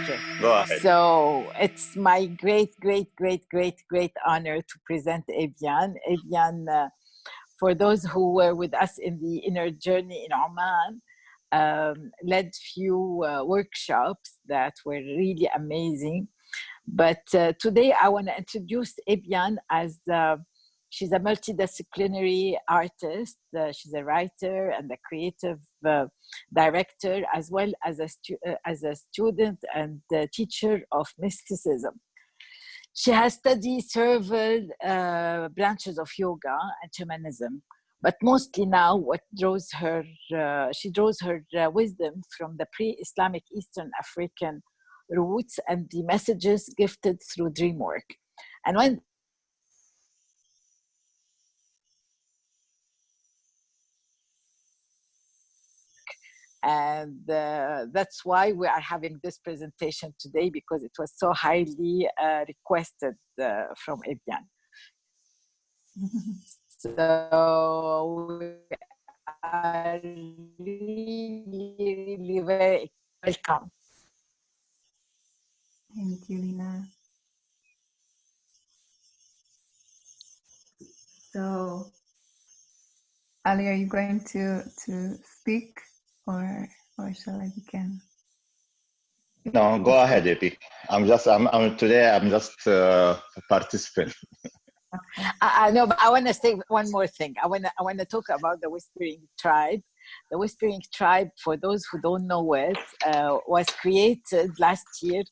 Okay. Go ahead. So it's my great honor to present Ebyän. Ebyän, for those who were with us in the inner journey in Oman, led few workshops that were really amazing. But today I want to introduce Ebyän as she's a multidisciplinary artist. She's a writer and a creative director, as well as a student and teacher of mysticism. She has studied several branches of yoga and shamanism, but mostly now what draws her, she draws her wisdom from the pre-Islamic Eastern African roots and the messages gifted through dream work. And when and that's why we are having this presentation today, because it was so highly requested from Ebyän. So we are really very welcome. Thank you, Lina. So, Ali, are you going to speak, or shall I begin? No, go ahead, Epi. I'm just a participant. I know, but I want to say one more thing. I want to talk about the Whispering Tribe. The Whispering Tribe, for those who don't know it, was created last year,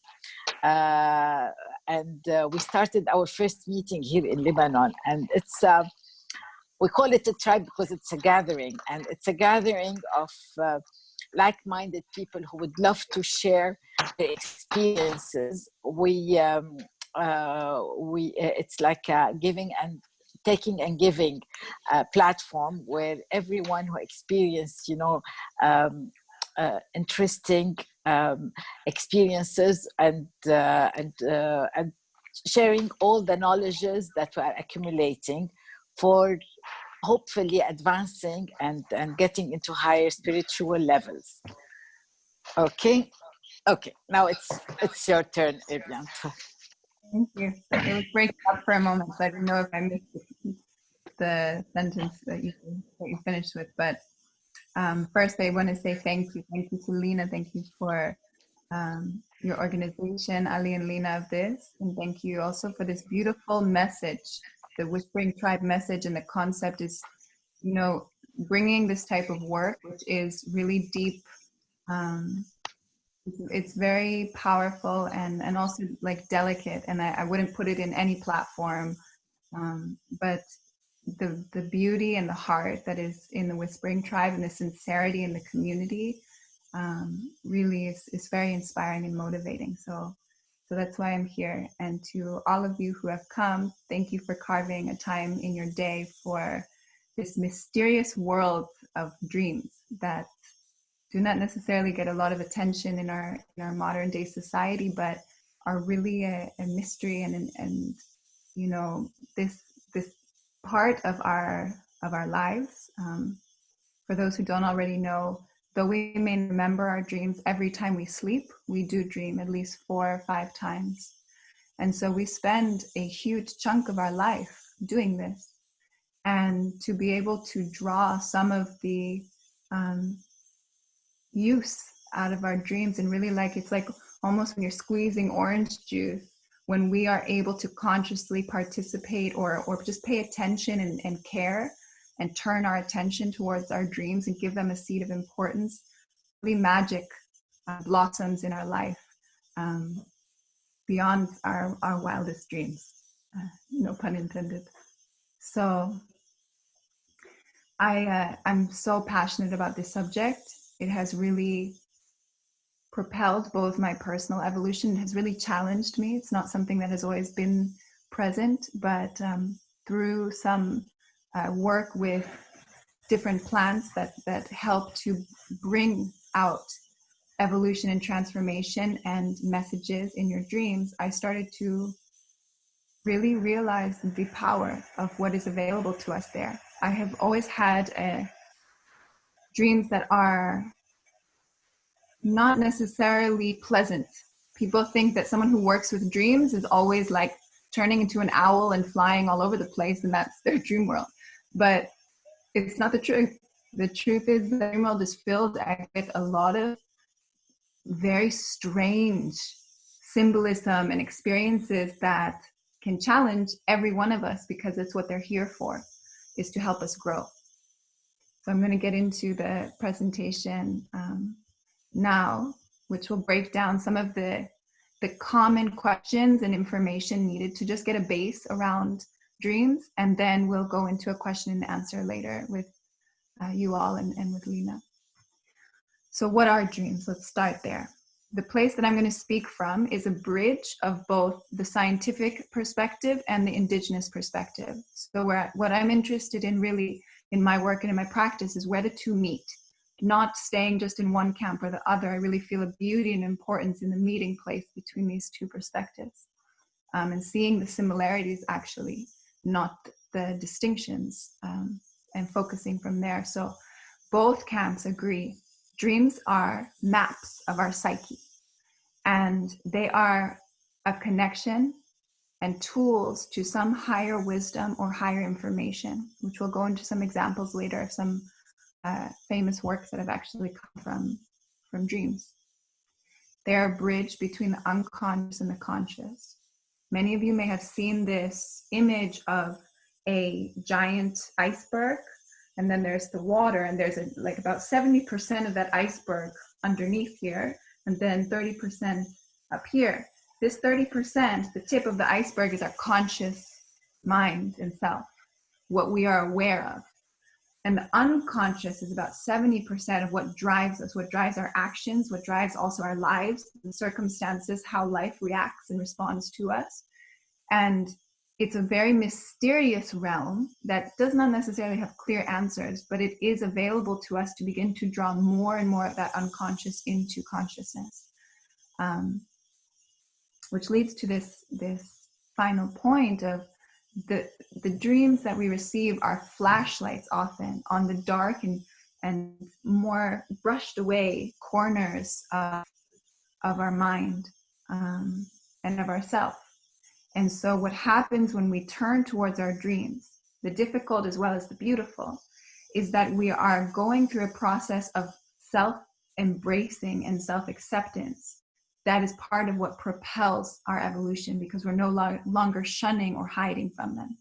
and we started our first meeting here in Lebanon. And it's we call it a tribe because it's a gathering, and it's a gathering of like-minded people who would love to share their experiences. It's like a giving and taking and giving platform where everyone who experienced, interesting experiences and sharing all the knowledges that we are accumulating for hopefully advancing and getting into higher spiritual levels. Okay, now it's your turn, Ebyän. Thank you. It was breaking up for a moment, so I didn't know if I missed the sentence that you finished with. But first, I want to say thank you. Thank you to Lina. Thank you for your organization, Ali and Lina, of this. And thank you also for this beautiful message. The Whispering Tribe message and the concept is, bringing this type of work, which is really deep. It's very powerful and also like delicate, and I wouldn't put it in any platform, but the beauty and the heart that is in the Whispering Tribe and the sincerity in the community really is very inspiring and motivating. So that's why I'm here. And to all of you who have come, thank you for carving a time in your day for this mysterious world of dreams that do not necessarily get a lot of attention in our modern day society, but are really a mystery and this part of our lives. For those who don't already know, though we may remember our dreams every time we sleep, we do dream at least 4 or 5 times. And so we spend a huge chunk of our life doing this. And to be able to draw some of the use out of our dreams, and really it's like almost when you're squeezing orange juice, when we are able to consciously participate or just pay attention and care and turn our attention towards our dreams and give them a seed of importance, really magic blossoms in our life beyond our wildest dreams, no pun intended. So I'm so passionate about this subject. It has really propelled both my personal evolution. It has really challenged me. It's not something that has always been present, but through some work with different plants that help to bring out evolution and transformation and messages in your dreams, I started to really realize the power of what is available to us there. I have always had dreams that are not necessarily pleasant people think that someone who works with dreams is always like turning into an owl and flying all over the place, and that's their dream world. But it's not the truth. The truth is the dream world is filled with a lot of very strange symbolism and experiences that can challenge every one of us, because it's what they're here for, is to help us grow. So I'm going to get into the presentation now, which will break down some of the common questions and information needed to just get a base around dreams, and then we'll go into a question and answer later with you all and with Lena. So what are dreams? Let's start there. The place that I'm going to speak from is a bridge of both the scientific perspective and the indigenous perspective. So what I'm interested in really in my work and in my practice is where the two meet, not staying just in one camp or the other. I really feel a beauty and importance in the meeting place between these two perspectives, and seeing the similarities actually, not the distinctions, and focusing from there. So both camps agree. Dreams are maps of our psyche, and they are a connection and tools to some higher wisdom or higher information, which we'll go into some examples later of some famous works that have actually come from dreams. They're a bridge between the unconscious and the conscious. Many of you may have seen this image of a giant iceberg, and then there's the water, and there's like about 70% of that iceberg underneath here, and then 30% up here. This 30%, the tip of the iceberg, is our conscious mind and self, what we are aware of. And the unconscious is about 70% of what drives us, what drives our actions, what drives also our lives, the circumstances, how life reacts and responds to us. And it's a very mysterious realm that does not necessarily have clear answers, but it is available to us to begin to draw more and more of that unconscious into consciousness. Which leads to this final point of the dreams that we receive are flashlights often on the dark and more brushed away corners of our mind, and of ourself. And so what happens when we turn towards our dreams, the difficult as well as the beautiful, is that we are going through a process of self-embracing and self-acceptance. That is part of what propels our evolution, because we're no longer shunning or hiding from them.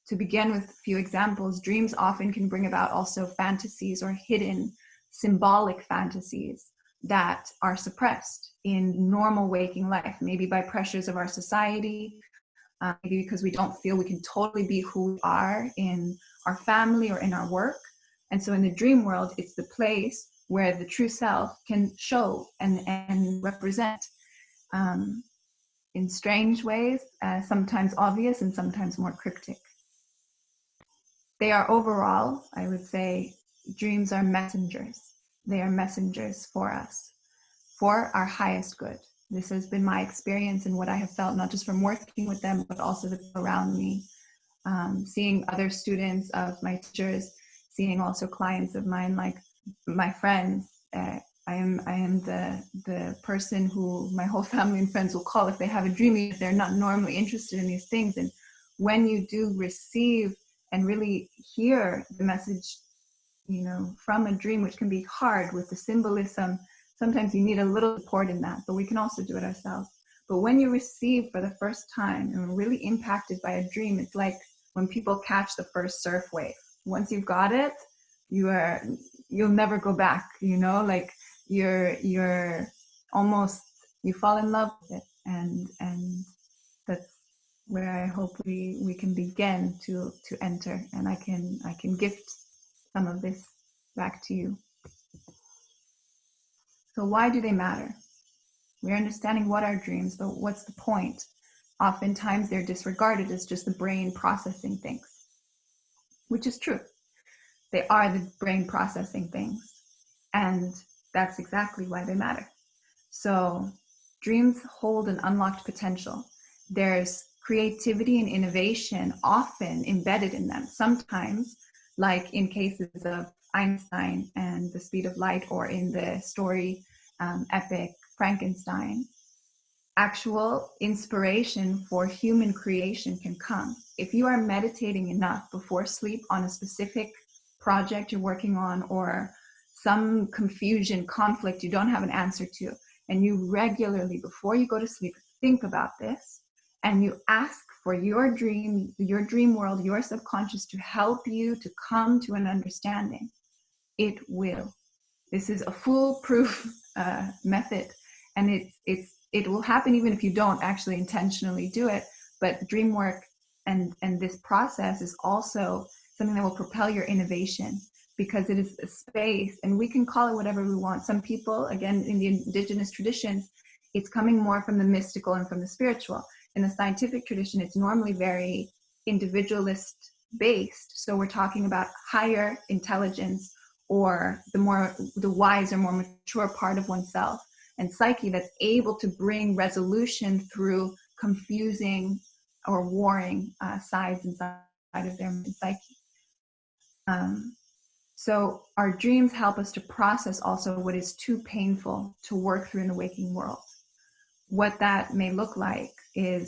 To begin with a few examples, dreams often can bring about also fantasies or hidden symbolic fantasies that are suppressed in normal waking life, maybe by pressures of our society, maybe because we don't feel we can totally be who we are in our family or in our work. And so in the dream world, it's the place where the true self can show and represent in strange ways, sometimes obvious and sometimes more cryptic. They are overall, I would say, dreams are messengers. They are messengers for us, for our highest good. This has been my experience and what I have felt, not just from working with them, but also the people around me, seeing other students of my teachers, seeing also clients of mine, like my friends. I am the person who my whole family and friends will call if they have a dream, if they're not normally interested in these things. And when you do receive and really hear the message, from a dream, which can be hard with the symbolism, sometimes you need a little support in that, but we can also do it ourselves. But when you receive for the first time and are really impacted by a dream, it's like when people catch the first surf wave. Once you've got it, you'll never go back, like you're almost, you fall in love with it. And that's where I hope we can begin to enter, and I can gift some of this back to you. So why do they matter? We're understanding what are dreams, but what's the point? Oftentimes they're disregarded as just the brain processing things, which is true. They are the brain processing things, and that's exactly why they matter. So dreams hold an unlocked potential. There's creativity and innovation often embedded in them. Sometimes, like in cases of Einstein and the speed of light, or in the story epic Frankenstein, actual inspiration for human creation can come. If you are meditating enough before sleep on a specific project you're working on, or some confusion, conflict you don't have an answer to, and you regularly, before you go to sleep, think about this, and you ask for your dream world, your subconscious to help you to come to an understanding, it will. This is a foolproof method, and it will happen even if you don't actually intentionally do it. But dream work and this process is also something that will propel your innovation, because it is a space, and we can call it whatever we want. Some people, again, in the indigenous traditions, it's coming more from the mystical and from the spiritual. In the scientific tradition, it's normally very individualist based. So we're talking about higher intelligence, or the wise or more mature part of oneself and psyche that's able to bring resolution through confusing or warring sides inside of their psyche. So our dreams help us to process also what is too painful to work through in the waking world. What that may look like is,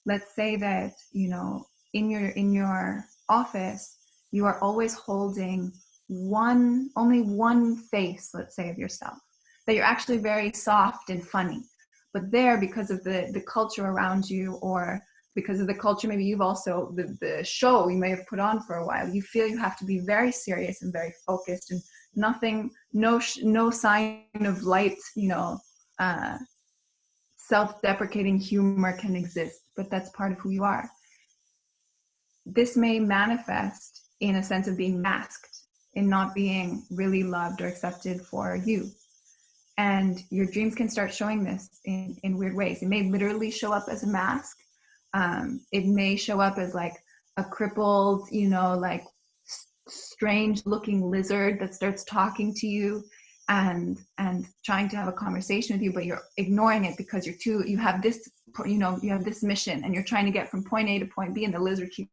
let's say that, in your office, you are always holding only one face, let's say, of yourself, that you're actually very soft and funny. But there, because of the culture around you, or because of the culture, maybe you've also, the show you may have put on for a while, you feel you have to be very serious and very focused, and no sign of light, self-deprecating humor can exist, but that's part of who you are. This may manifest in a sense of being masked, in not being really loved or accepted for you. And your dreams can start showing this in weird ways. It may literally show up as a mask. It may show up as like a crippled, like strange looking lizard that starts talking to you and trying to have a conversation with you, but you're ignoring it because you have this mission, and you're trying to get from point A to point B, and the lizard keeps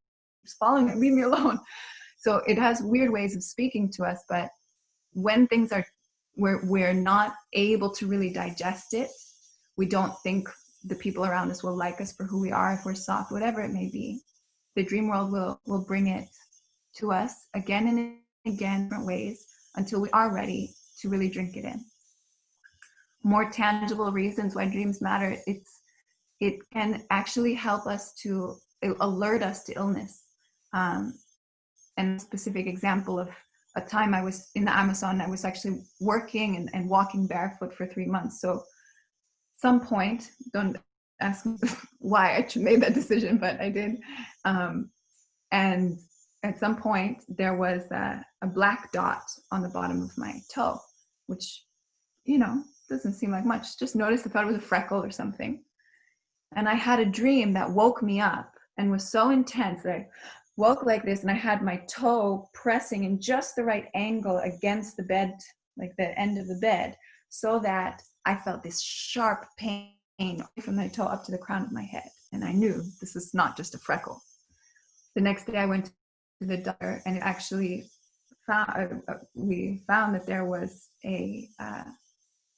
following it. Leave me alone. So it has weird ways of speaking to us, but when things are, we're not able to really digest it, we don't think the people around us will like us for who we are, if we're soft, whatever it may be, the dream world will bring it to us again and again, different ways, until we are ready to really drink it in. More tangible reasons why dreams matter, it can actually help us to alert us to illness. And a specific example of a time I was in the Amazon, I was actually working and walking barefoot for 3 months. So some point, don't ask me why I made that decision, but I did. And at some point there was a black dot on the bottom of my toe, which, doesn't seem like much. Just noticed, I thought it was a freckle or something. And I had a dream that woke me up and was so intense that I woke like this, and I had my toe pressing in just the right angle against the bed, like the end of the bed, so that I felt this sharp pain from my toe up to the crown of my head. And I knew this is not just a freckle. The next day I went to the doctor, and it actually we found that there was a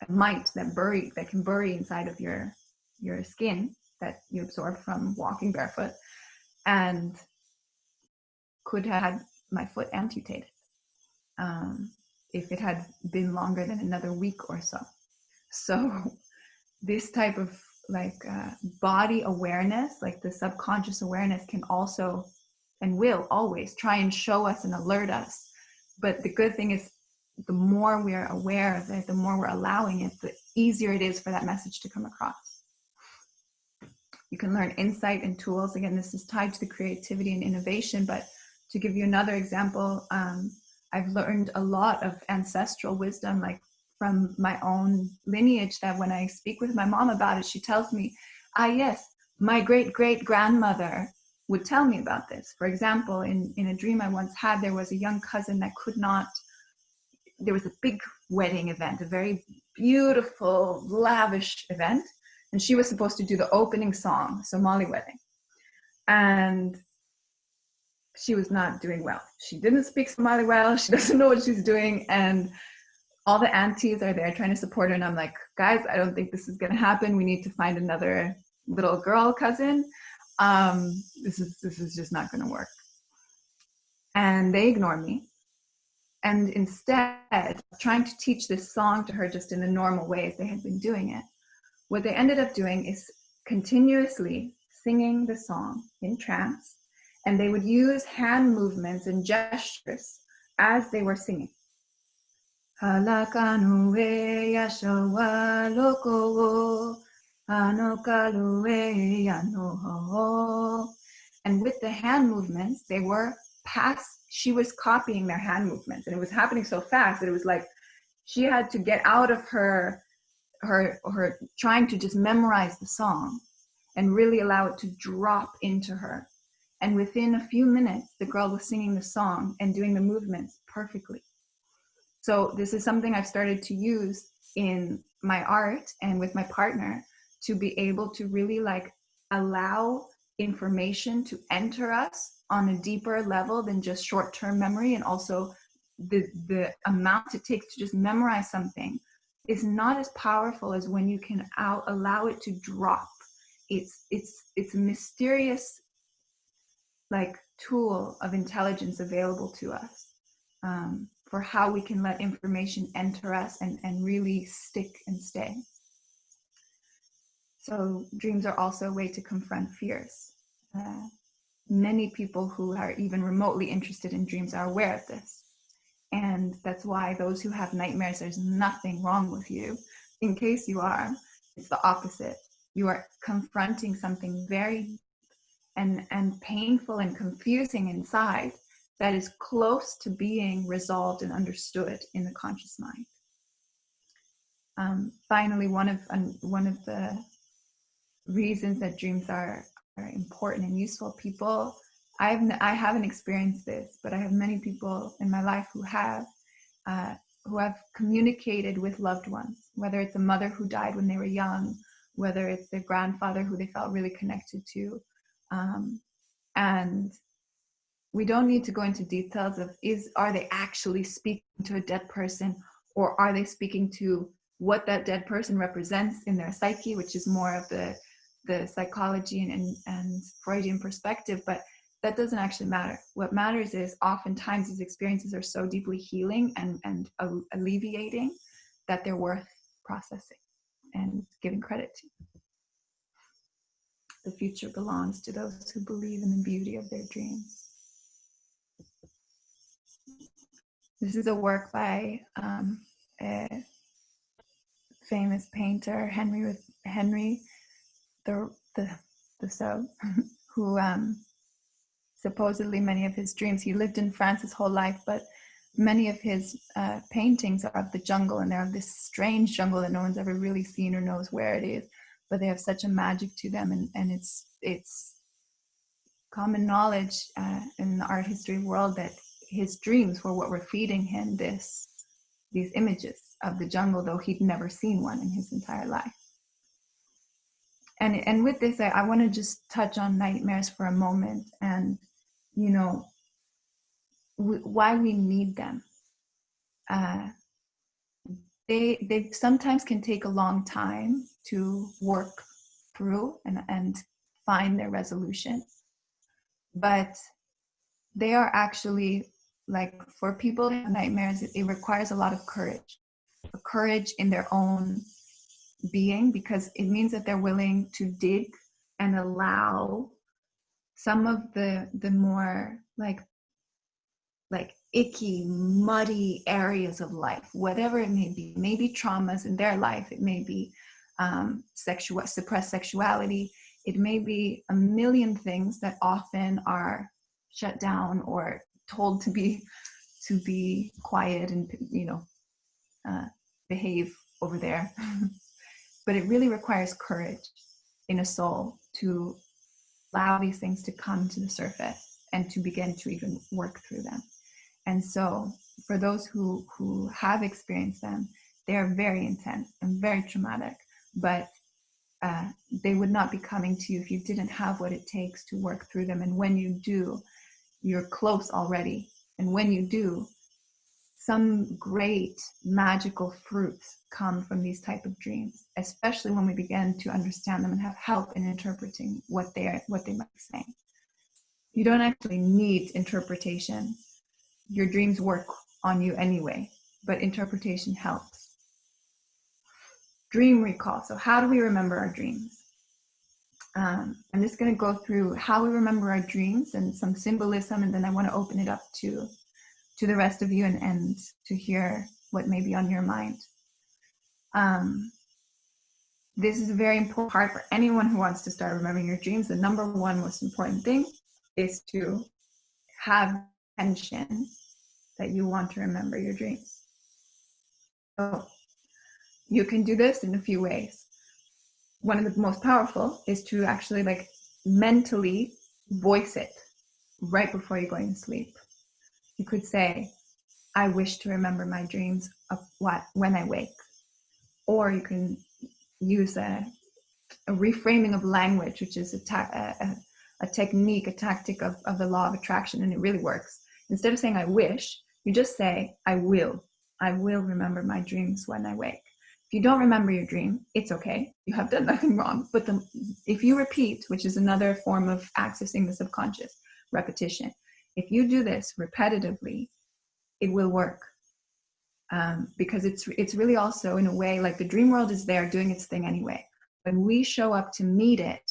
mite that can bury inside of your skin that you absorb from walking barefoot, and could have had my foot amputated if it had been longer than another week or so. So this type of body awareness, like the subconscious awareness, can also and will always try and show us and alert us. But the good thing is, the more we are aware of it, the more we're allowing it, the easier it is for that message to come across. You can learn insight and tools. Again, this is tied to the creativity and innovation, but to give you another example, I've learned a lot of ancestral wisdom, like from my own lineage, that when I speak with my mom about it, she tells me, yes, my great-great-grandmother would tell me about this. For example, in a dream I once had, there was a young cousin that there was a big wedding event, a very beautiful, lavish event, and she was supposed to do the opening song, Somali wedding. And she was not doing well. She didn't speak Somali well. She doesn't know what she's doing. And all the aunties are there trying to support her, and I'm like, guys, I don't think this is going to happen. We need to find another little girl cousin. This is just not going to work. And they ignore me. And instead, trying to teach this song to her just in the normal ways they had been doing it, what they ended up doing is continuously singing the song in trance, and they would use hand movements and gestures as they were singing. And with the hand movements, they were she was copying their hand movements, and it was happening so fast that it was like she had to get out of her trying to just memorize the song and really allow it to drop into her. And within a few minutes, the girl was singing the song and doing the movements perfectly. So this is something I've started to use in my art and with my partner to be able to really like allow information to enter us on a deeper level than just short-term memory. And also the amount it takes to just memorize something is not as powerful as when you can allow it to drop. It's a mysterious like tool of intelligence available to us for how we can let information enter us and really stick and stay. So dreams are also a way to confront fears. Many people who are even remotely interested in dreams are aware of this. And that's why those who have nightmares, there's nothing wrong with you. In case you are, it's the opposite. You are confronting something very and painful and confusing inside that is close to being resolved and understood in the conscious mind. Finally, one of the reasons that dreams are important and useful, people, I haven't experienced this, but I have many people in my life who have communicated with loved ones, whether it's a mother who died when they were young, whether it's their grandfather who they felt really connected to. And we don't need to go into details of are they actually speaking to a dead person, or are they speaking to what that dead person represents in their psyche, which is more of the psychology and Freudian perspective, but that doesn't actually matter. What matters is oftentimes these experiences are so deeply healing and alleviating that they're worth processing and giving credit to. The future belongs to those who believe in the beauty of their dreams. This is a work by a famous painter, Henry Thoreau, who supposedly many of his dreams, he lived in France his whole life, but many of his paintings are of the jungle, and they're of this strange jungle that no one's ever really seen or knows where it is, but they have such a magic to them, and it's common knowledge in the art history world that his dreams were what were feeding him these images of the jungle, though he'd never seen one in his entire life. And with this, I want to just touch on nightmares for a moment, and why we need them. They sometimes can take a long time to work through and find their resolution, but they are actually, like, for people who have nightmares, it requires a lot of courage in their own being, because it means that they're willing to dig and allow some of the more like icky, muddy areas of life, whatever it may be. Maybe traumas in their life, it may be suppressed sexuality, it may be a million things that often are shut down or told to be quiet and behave over there. But it really requires courage in a soul to allow these things to come to the surface and to begin to even work through them. And so for those who have experienced them, they are very intense and very traumatic, but they would not be coming to you if you didn't have what it takes to work through them. And when you do, you're close already. And when you do, some great magical fruits come from these type of dreams, especially when we begin to understand them and have help in interpreting what they might be saying. You don't actually need interpretation. Your dreams work on you anyway, but interpretation helps. Dream recall. So how do we remember our dreams? I'm just going to go through how we remember our dreams and some symbolism, and then I want to open it up to the rest of you and to hear what may be on your mind. This is a very important part for anyone who wants to start remembering your dreams. The number one most important thing is to have intention that you want to remember your dreams. So you can do this in a few ways. One of the most powerful is to actually like mentally voice it right before you're going to sleep. You could say, I wish to remember my dreams of when I wake. Or you can use a reframing of language, which is a technique, a tactic of the law of attraction, and it really works. Instead of saying I wish, you just say I will remember my dreams when I wake. If you don't remember your dream, it's okay. You have done nothing wrong. But if you repeat, which is another form of accessing the subconscious, repetition, if you do this repetitively, it will work. Because it's really also, in a way, like the dream world is there doing its thing anyway. When we show up to meet it,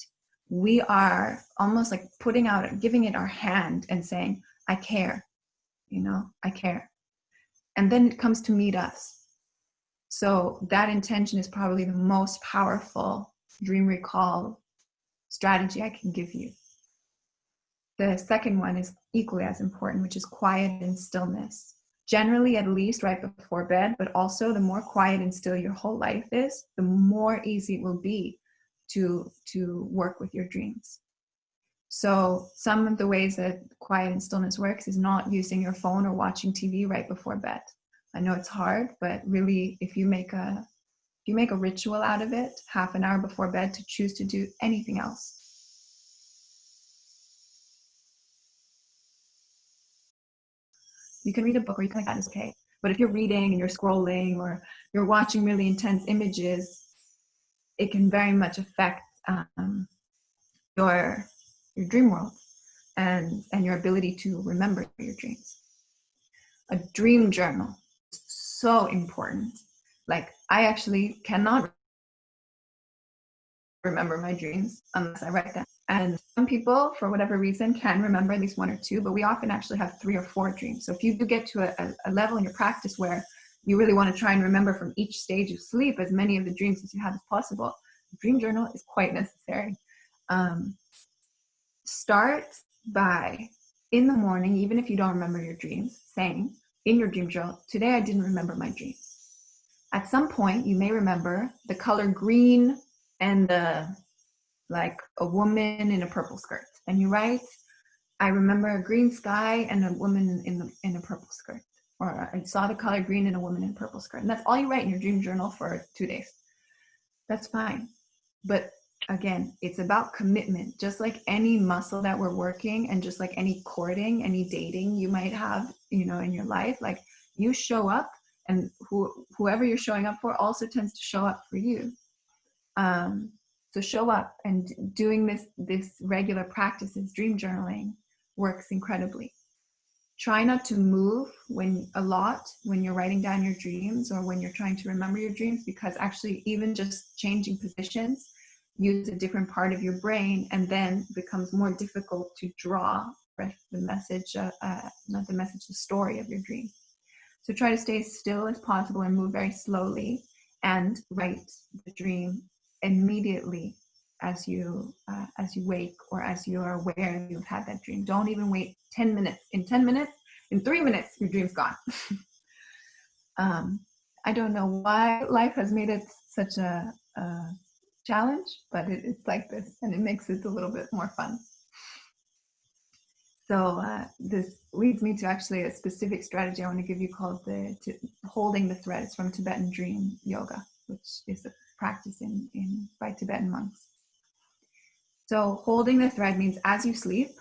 we are almost like giving it our hand and saying, I care, I care. And then it comes to meet us. So that intention is probably the most powerful dream recall strategy I can give you. The second one is equally as important, which is quiet and stillness. Generally, at least right before bed, but also the more quiet and still your whole life is, the more easy it will be to work with your dreams. So some of the ways that quiet and stillness works is not using your phone or watching TV right before bed. I know it's hard, but really, if you make a ritual out of it, half an hour before bed to choose to do anything else. You can read a book or you can, like that is okay. But if you're reading and you're scrolling or you're watching really intense images, it can very much affect your dream world and your ability to remember your dreams. A dream journal is so important. Like, I actually cannot remember my dreams unless I write them. And some people, for whatever reason, can remember at least one or two, but we often actually have 3 or 4 dreams. So if you do get to a level in your practice where you really want to try and remember from each stage of sleep as many of the dreams as you have as possible, a dream journal is quite necessary. Start by, in the morning, even if you don't remember your dreams, saying in your dream journal, today I didn't remember my dreams. At some point, you may remember the color green and like a woman in a purple skirt. And you write, I remember a green sky and a woman in a purple skirt. Or I saw the color green and a woman in a purple skirt. And that's all you write in your dream journal for 2 days. That's fine. But again, it's about commitment. Just like any muscle that we're working, and just like any courting, any dating you might have, in your life, like you show up, and whoever you're showing up for also tends to show up for you. So show up, and doing this regular practices, dream journaling, works incredibly. Try not to move when you're writing down your dreams or when you're trying to remember your dreams, because actually even just changing positions use a different part of your brain, and then becomes more difficult to draw the message, the story of your dream. So try to stay as still as possible and move very slowly, and write the dream immediately as you wake, or as you are aware you've had that dream. Don't even wait 10 minutes. In 10 minutes, in 3 minutes, your dream's gone. I don't know why life has made it such a challenge, but it's like this, and it makes it a little bit more fun. So this leads me to actually a specific strategy I want to give you called holding the thread. It's from Tibetan Dream Yoga, which is a practice by Tibetan monks. So holding the thread means as you sleep,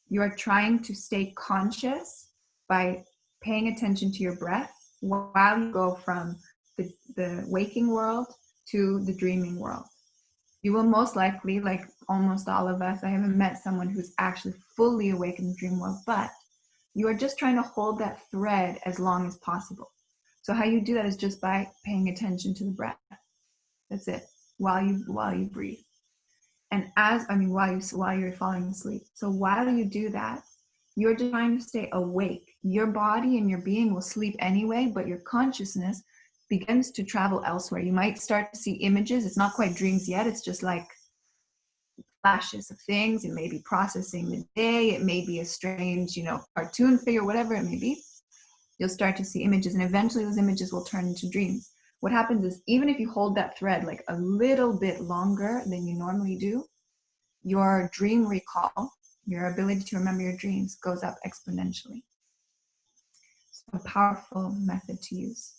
you are trying to stay conscious by paying attention to your breath while you go from the waking world to the dreaming world. You will most likely, like almost all of us, I haven't met someone who's actually fully awake in the dream world, but you are just trying to hold that thread as long as possible. So how you do that is just by paying attention to the breath. That's it. While you breathe. And while you're falling asleep. So while you do that, you're just trying to stay awake. Your body and your being will sleep anyway, but your consciousness begins to travel elsewhere. You might start to see images. It's not quite dreams yet. It's just like flashes of things. It may be processing the day. It may be a strange, cartoon figure, whatever it may be. You'll start to see images, and eventually those images will turn into dreams. What happens is, even if you hold that thread like a little bit longer than you normally do, your dream recall, your ability to remember your dreams, goes up exponentially. It's a powerful method to use.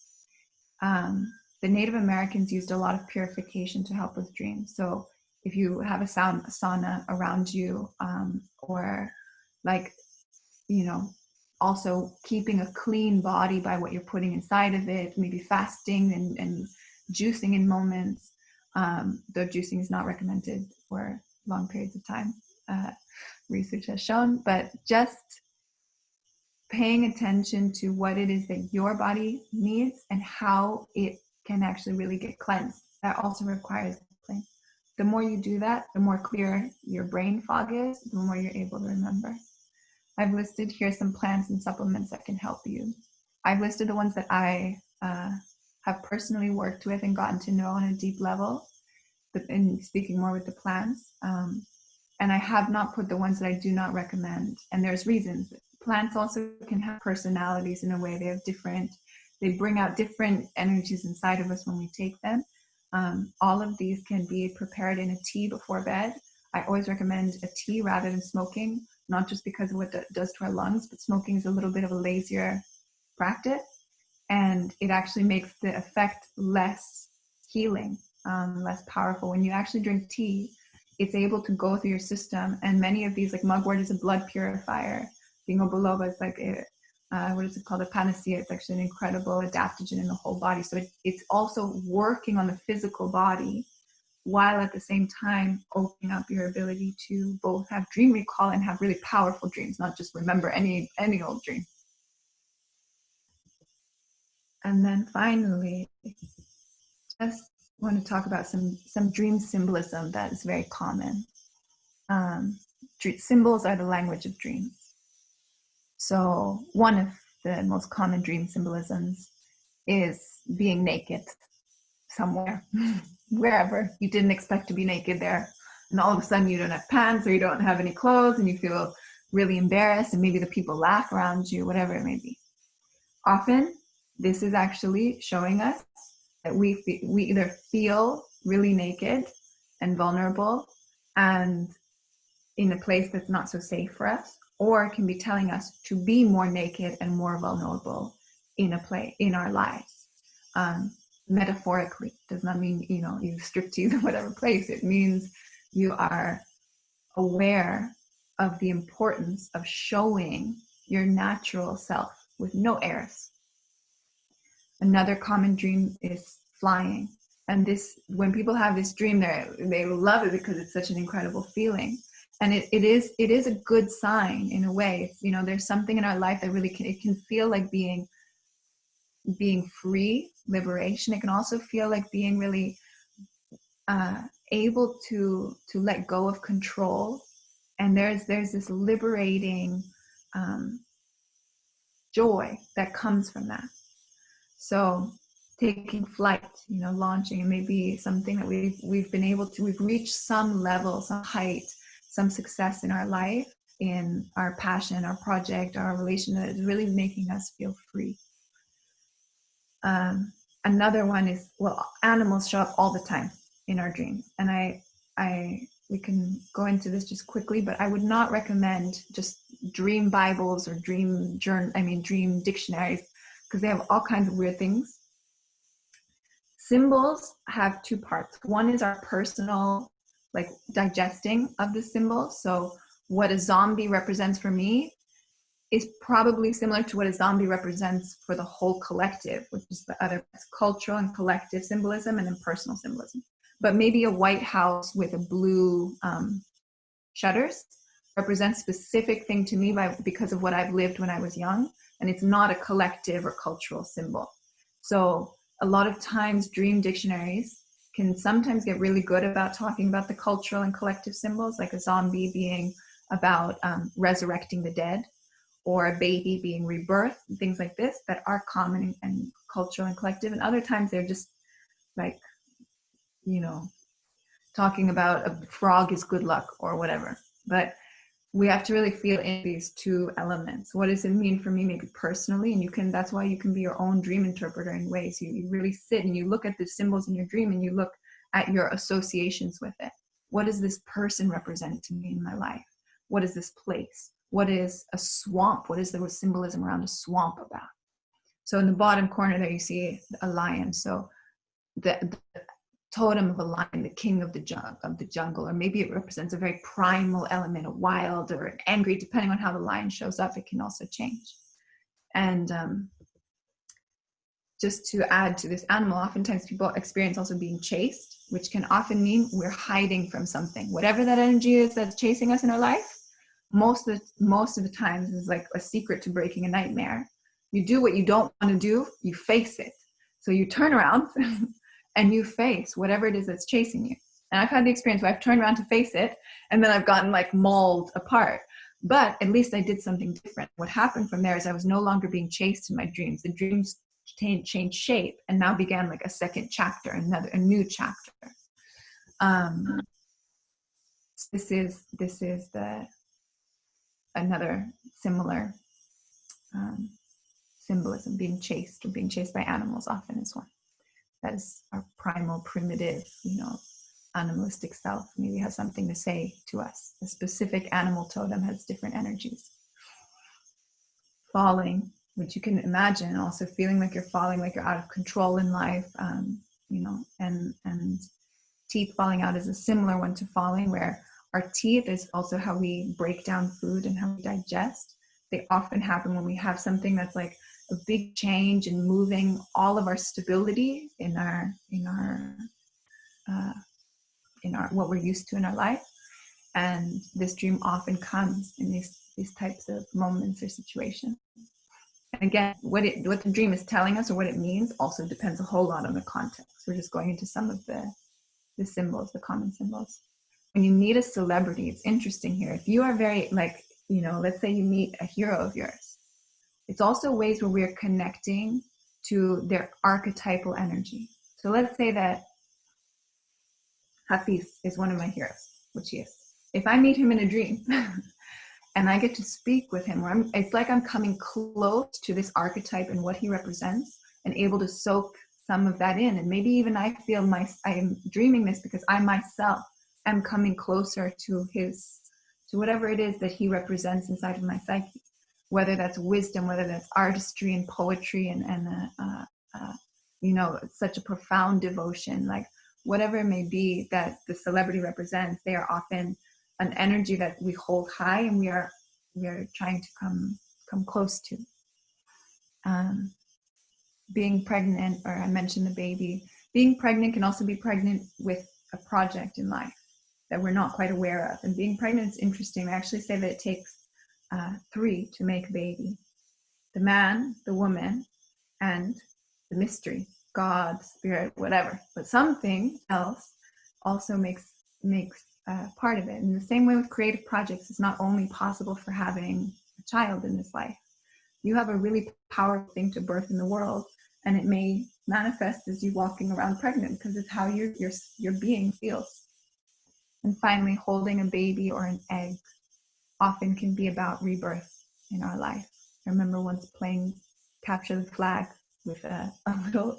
The Native Americans used a lot of purification to help with dreams. So if you have a sauna around you, or also keeping a clean body by what you're putting inside of it, maybe fasting and juicing in moments, though juicing is not recommended for long periods of time, research has shown, but just paying attention to what it is that your body needs and how it can actually really get cleansed. That also requires discipline. The more you do that, the more clear your brain fog is, the more you're able to remember. I've listed here some plants and supplements that can help you. I've listed the ones that I have personally worked with and gotten to know on a deep level, in speaking more with the plants. And I have not put the ones that I do not recommend. And there's reasons. Plants also can have personalities in a way. They bring out different energies inside of us when we take them. All of these can be prepared in a tea before bed. I always recommend a tea rather than smoking, not just because of what it does to our lungs, but smoking is a little bit of a lazier practice. And it actually makes the effect less healing, less powerful. When you actually drink tea, it's able to go through your system. And many of these, like mugwort is a blood purifier. Ginkgo biloba is like what is it called? A panacea. It's actually an incredible adaptogen in the whole body. So it's also working on the physical body, while at the same time opening up your ability to both have dream recall and have really powerful dreams, not just remember any old dream. And then finally, just want to talk about some dream symbolism that is very common. Symbols are the language of dreams. So one of the most common dream symbolisms is being naked somewhere, wherever you didn't expect to be naked there. And all of a sudden you don't have pants or you don't have any clothes and you feel really embarrassed, and maybe the people laugh around you, whatever it may be. Often this is actually showing us that we either feel really naked and vulnerable and in a place that's not so safe for us, or it can be telling us to be more naked and more vulnerable in our lives. Metaphorically, does not mean you striptease in whatever place. It means you are aware of the importance of showing your natural self with no airs. Another common dream is flying, and this, when people have this dream, they love it because it's such an incredible feeling. And it is a good sign in a way. It's, there's something in our life that really can feel like being free, liberation. It can also feel like being really able to let go of control. And there's this liberating joy that comes from that. So taking flight, launching, it may be something that we've reached some level, some height, some success in our life, in our passion, our project, our relation that is really making us feel free. Another one is, animals show up all the time in our dreams. And we can go into this just quickly, but I would not recommend just dream Bibles or dream dictionaries, because they have all kinds of weird things. Symbols have two parts. One is our personal, digesting of the symbol. So what a zombie represents for me is probably similar to what a zombie represents for the whole collective, which is the other cultural and collective symbolism, and then personal symbolism. But maybe a white house with a blue shutters represents specific thing to me because of what I've lived when I was young, and it's not a collective or cultural symbol. So a lot of times dream dictionaries can sometimes get really good about talking about the cultural and collective symbols, like a zombie being about resurrecting the dead, or a baby being rebirth, things like this that are common and cultural and collective. And other times they're just like, you know, talking about a frog is good luck or whatever. But we have to really feel in these two elements. What does it mean for me, maybe personally? And that's why you can be your own dream interpreter in ways. You really sit and you look at the symbols in your dream and you look at your associations with it. What does this person represent to me in my life? What is this place? What is a swamp? What is the symbolism around a swamp about? So in the bottom corner there, you see a lion. So the totem of a lion, the king of the jungle, or maybe it represents a very primal element, a wild or an angry, depending on how the lion shows up, it can also change. And just to add to this animal, oftentimes people experience also being chased, which can often mean we're hiding from something. Whatever that energy is that's chasing us in our life, most of the times is like a secret to breaking a nightmare. You do what you don't want to do, you face it. So you turn around and you face whatever it is that's chasing you. And I've had the experience where I've turned around to face it, and then I've gotten like mauled apart. But at least I did something different. What happened from there is I was no longer being chased in my dreams. The dreams changed shape and now began like a second chapter, a new chapter. This is another similar symbolism. Being chased, or being chased by animals often is one. That is our primal, primitive, animalistic self. Maybe has something to say to us. A specific animal totem has different energies. Falling, which you can imagine, also feeling like you're falling, like you're out of control in life, and teeth falling out is a similar one to falling, where our teeth is also how we break down food and how we digest. They often happen when we have something that's like a big change and moving all of our stability in our what we're used to in our life. And this dream often comes in these types of moments or situations. And again, what the dream is telling us or what it means also depends a whole lot on the context. We're just going into some of the symbols, the common symbols. When you meet a celebrity, it's interesting here. If you are very let's say you meet a hero of yours, it's also ways where we're connecting to their archetypal energy. So let's say that Hafiz is one of my heroes, which he is. If I meet him in a dream and I get to speak with him, it's like I'm coming close to this archetype and what he represents and able to soak some of that in. And maybe even I feel I am dreaming this because I myself am coming closer to whatever it is that he represents inside of my psyche, whether that's wisdom, whether that's artistry and poetry and such a profound devotion, like whatever it may be that the celebrity represents. They are often an energy that we hold high and we are trying to come close to. Being pregnant, or I mentioned the baby, being pregnant can also be pregnant with a project in life that we're not quite aware of. And being pregnant is interesting. They actually say that it takes 3 to make a baby: the man, the woman, and the mystery, God, spirit, whatever. But something else also makes part of it. In the same way with creative projects, it's not only possible for having a child in this life. You have a really powerful thing to birth in the world, and it may manifest as you walking around pregnant because it's how your being feels. And finally, holding a baby or an egg often can be about rebirth in our life. I remember once playing capture the flag with a little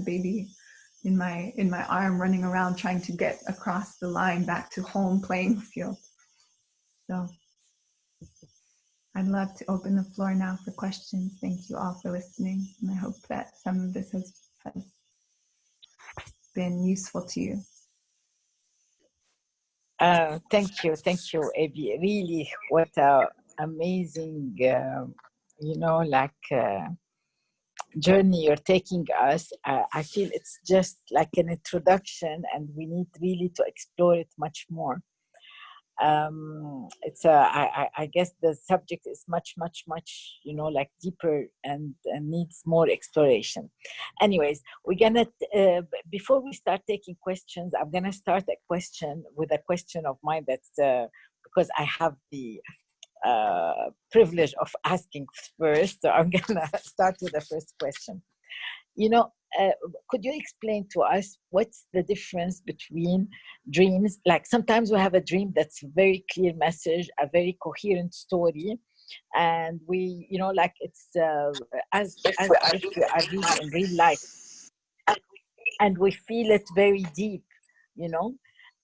baby in my arm, running around trying to get across the line back to home playing field. So I'd love to open the floor now for questions. Thank you all for listening, and I hope that some of this has been useful to you. Thank you, Ebi. Really, what a amazing, journey you're taking us. I feel it's just like an introduction, and we need really to explore it much more. I guess the subject is much deeper and needs more exploration. Anyways, we're gonna before we start taking questions, I'm gonna start a question with a question of mine that's because I have the privilege of asking first, so I'm gonna start with the first question. Could you explain to us what's the difference between dreams? Like sometimes we have a dream that's a very clear message, a very coherent story, and we, it's as if we are really in real life, and we feel it very deep, you know.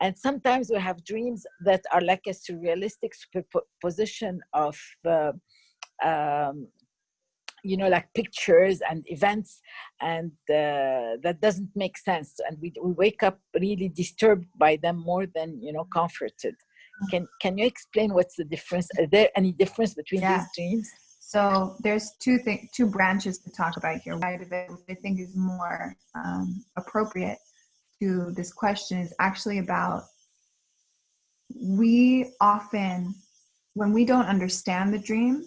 And sometimes we have dreams that are like a surrealistic superposition of like pictures and events, and that doesn't make sense, and we wake up really disturbed by them more than comforted. Can you explain what's the difference? Are there any difference between these dreams? So there's two branches to talk about here. One of it, which I think is more appropriate to this question, is actually about, we often, when we don't understand the dream,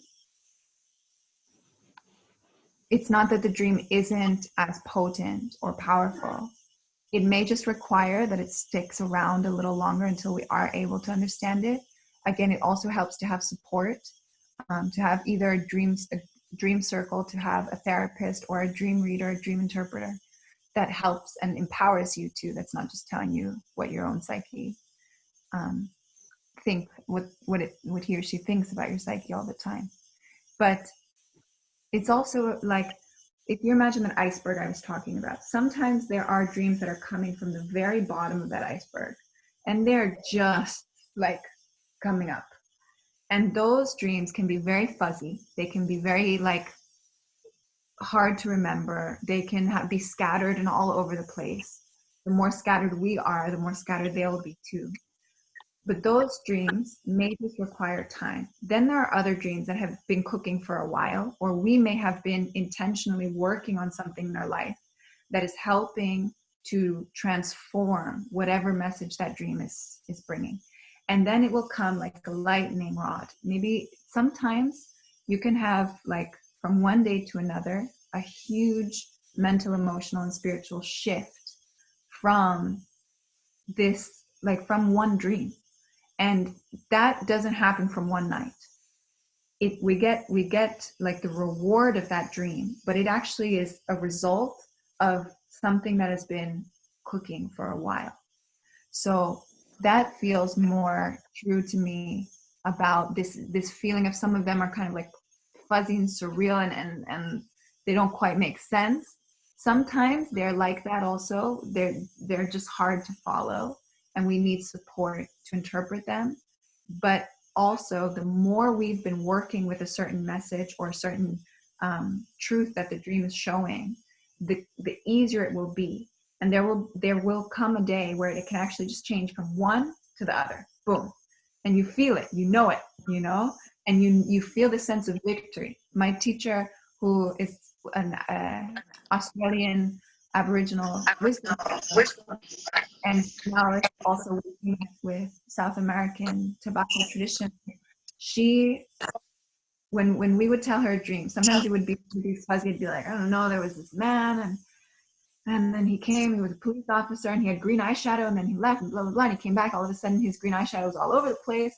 it's not that the dream isn't as potent or powerful. It may just require that it sticks around a little longer until we are able to understand it. Again, it also helps to have support, to have either a dream circle, to have a therapist or a dream reader, a dream interpreter that helps and empowers you too. That's not just telling you what your own psyche think, what he or she thinks about your psyche all the time. But it's also like, if you imagine that iceberg I was talking about, sometimes there are dreams that are coming from the very bottom of that iceberg, and they're just like coming up. And those dreams can be very fuzzy. They can be very hard to remember. They can be scattered and all over the place. The more scattered we are, the more scattered they will be too. But those dreams may just require time. Then there are other dreams that have been cooking for a while, or we may have been intentionally working on something in our life that is helping to transform whatever message that dream is bringing. And then it will come like a lightning rod. Maybe sometimes you can have, from one day to another, a huge mental, emotional, and spiritual shift from this, from one dream. And that doesn't happen from one night. We get the reward of that dream, but it actually is a result of something that has been cooking for a while. So that feels more true to me about this feeling of, some of them are kind of like fuzzy and surreal, and they don't quite make sense. Sometimes they're like that also. They're just hard to follow, and we need support to interpret them. But also, the more we've been working with a certain message or a certain truth that the dream is showing, the easier it will be. And there will come a day where it can actually just change from one to the other. Boom. And you feel it, you know it, and you feel the sense of victory. My teacher, who is an Australian Aboriginal wisdom, and now is also working with South American tobacco tradition, she, when we would tell her dreams, sometimes it would be fuzzy. It'd be like, I don't know, there was this man, and then he came, he was a police officer, and he had green eyeshadow, and then he left, and blah, blah, blah, and he came back, all of a sudden his green eyeshadow was all over the place.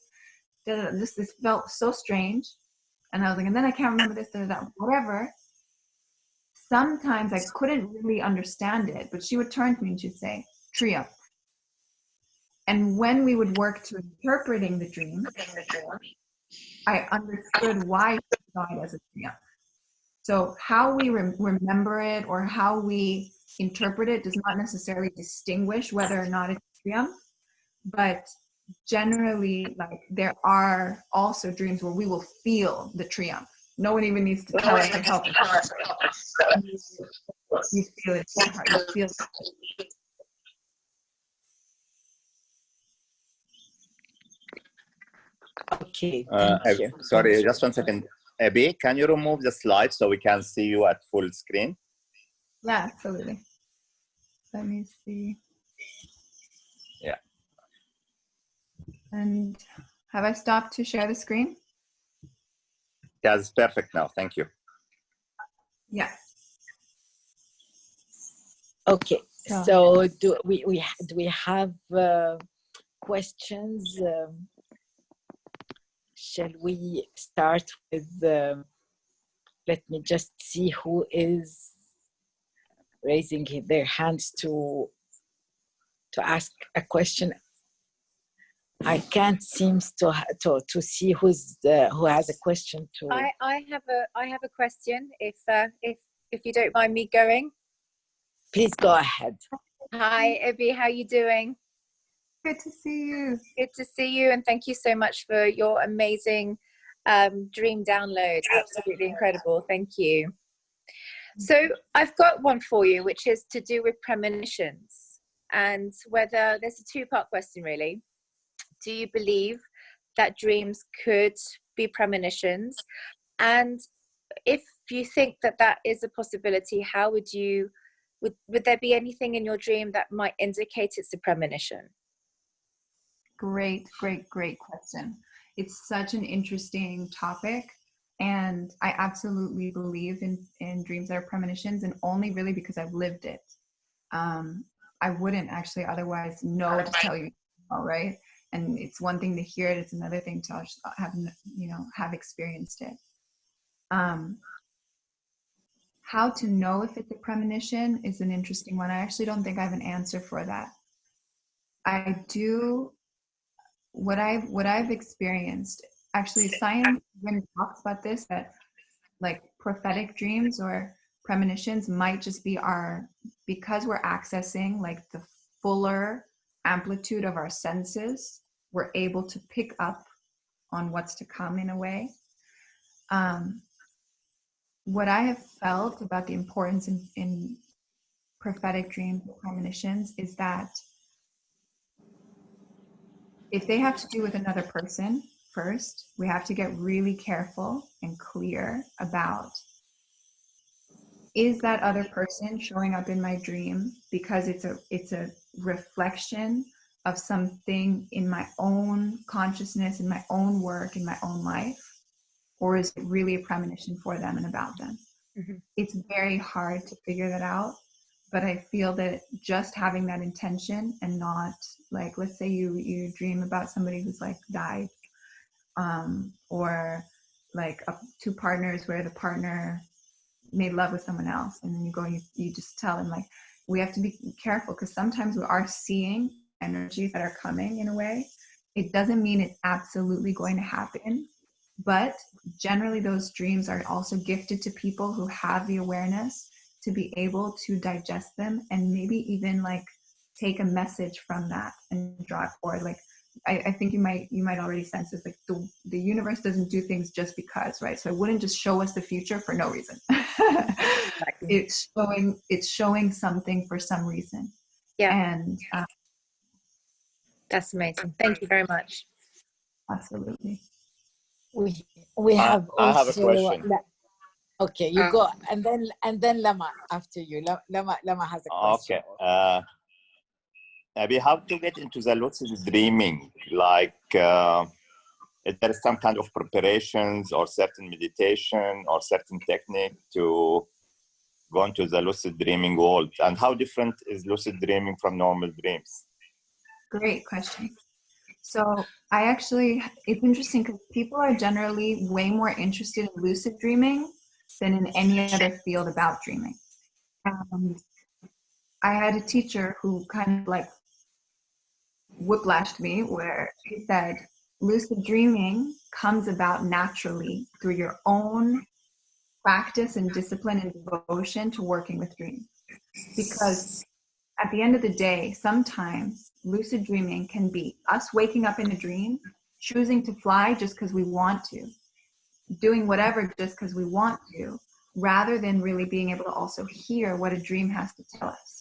This felt so strange. And I was like, and then I can't remember this, that, whatever. Sometimes I couldn't really understand it, but she would turn to me and she'd say, triumph. And when we would work to interpreting the dream, I understood why she saw it as a triumph. So how we remember it or how we interpret it does not necessarily distinguish whether or not it's a triumph, but generally, there are also dreams where we will feel the triumph. No one even needs to tell us or help us. You feel it. You feel it. Okay, thank you. Sorry, just 1 second. Ebi, can you remove the slide so we can see you at full screen? Yeah, absolutely. Let me see. Yeah. And have I stopped to share the screen? Yeah, it's perfect now. Thank you. Yeah. Okay, so do we have questions? Shall we start with? Let me just see who is raising their hands to ask a question. I can't seem to see who has a question to. I have a question if you don't mind me going. Please go ahead. Hi, Ebi, how are you doing? Good to see you. Good to see you, and thank you so much for your amazing dream download. Absolutely incredible. Thank you. So I've got one for you, which is to do with premonitions, and whether there's a two-part question really. Do you believe that dreams could be premonitions? And if you think that that is a possibility, how would you, would there be anything in your dream that might indicate it's a premonition? Great question. It's such an interesting topic. And I absolutely believe in dreams that are premonitions, and only really because I've lived it. I wouldn't actually otherwise know to tell you, all right? And it's one thing to hear it, it's another thing to have experienced it. How to know if it's a premonition is an interesting one. I actually don't think I have an answer for that. I do, what I've experienced, actually science even talks about this, that like prophetic dreams or premonitions might just be because we're accessing like the fuller amplitude of our senses, we're able to pick up on what's to come in a way. What I have felt about the importance in prophetic dreams and premonitions is that if they have to do with another person, first, we have to get really careful and clear about, is that other person showing up in my dream because it's a reflection of something in my own consciousness, in my own work, in my own life? Or is it really a premonition for them and about them? Mm-hmm. It's very hard to figure that out, but I feel that just having that intention and not like, let's say you dream about somebody who's like died, or like two partners where the partner made love with someone else, and then you go and you just tell them, like, we have to be careful because sometimes we are seeing energies that are coming in a way. It doesn't mean it's absolutely going to happen, but generally those dreams are also gifted to people who have the awareness to be able to digest them and maybe even like take a message from that and draw it forward. Like I think you might already sense this, like the universe doesn't do things just because, right? So it wouldn't just show us the future for no reason. Exactly. It's showing something for some reason. Yeah. And that's amazing. Thank you very much. Absolutely. We have I also, have a question. Okay, you go, and then Lama after you. Lama has a question. Okay. Maybe how to get into the lucid dreaming? Like, is there some kind of preparations or certain meditation or certain technique to go into the lucid dreaming world? And how different is lucid dreaming from normal dreams? Great question. So it's interesting because people are generally way more interested in lucid dreaming than in any other field about dreaming. I had a teacher who kind of like whiplashed me, where she said lucid dreaming comes about naturally through your own practice and discipline and devotion to working with dreams. Because at the end of the day, sometimes lucid dreaming can be us waking up in a dream, choosing to fly just because we want to, doing whatever just because we want to, rather than really being able to also hear what a dream has to tell us.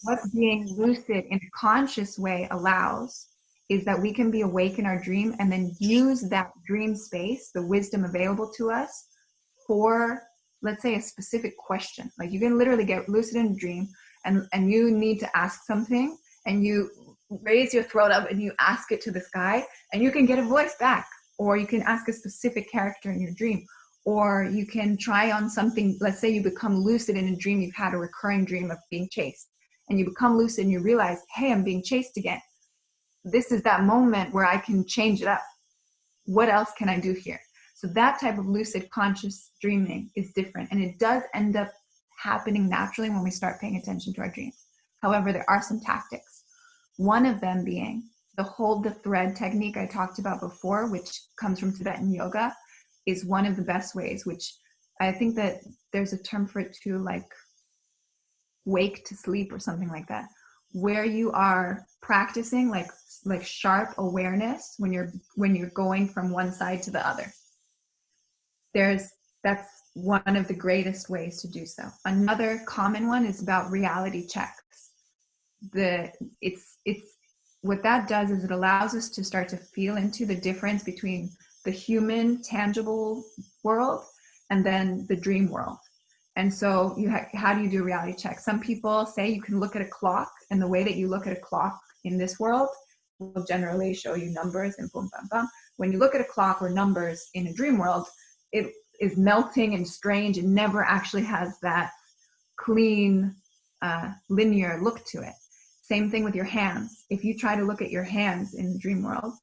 What being lucid in a conscious way allows is that we can be awake in our dream and then use that dream space, the wisdom available to us, for, let's say, a specific question. Like you can literally get lucid in a dream and you need to ask something, and you raise your throat up and you ask it to this guy, and you can get a voice back. Or you can ask a specific character in your dream. Or you can try on something. Let's say you become lucid in a dream, you've had a recurring dream of being chased, and you become lucid and you realize, hey, I'm being chased again. This is that moment where I can change it up. What else can I do here? So that type of lucid conscious dreaming is different, and it does end up happening naturally when we start paying attention to our dreams. However, there are some tactics. One of them being the hold the thread technique I talked about before, which comes from Tibetan yoga, is one of the best ways, which I think that there's a term for it too, like wake to sleep or something like that, where you are practicing like sharp awareness when you're going from one side to the other. That's one of the greatest ways to do so. Another common one is about reality checks. It's what that does is it allows us to start to feel into the difference between the human tangible world and then the dream world. And so how do you do a reality check? Some people say you can look at a clock, and the way that you look at a clock in this world will generally show you numbers and boom, bam, bam. When you look at a clock or numbers in a dream world, it is melting and strange and never actually has that clean, linear look to it. Same thing with your hands. If you try to look at your hands in the dream world,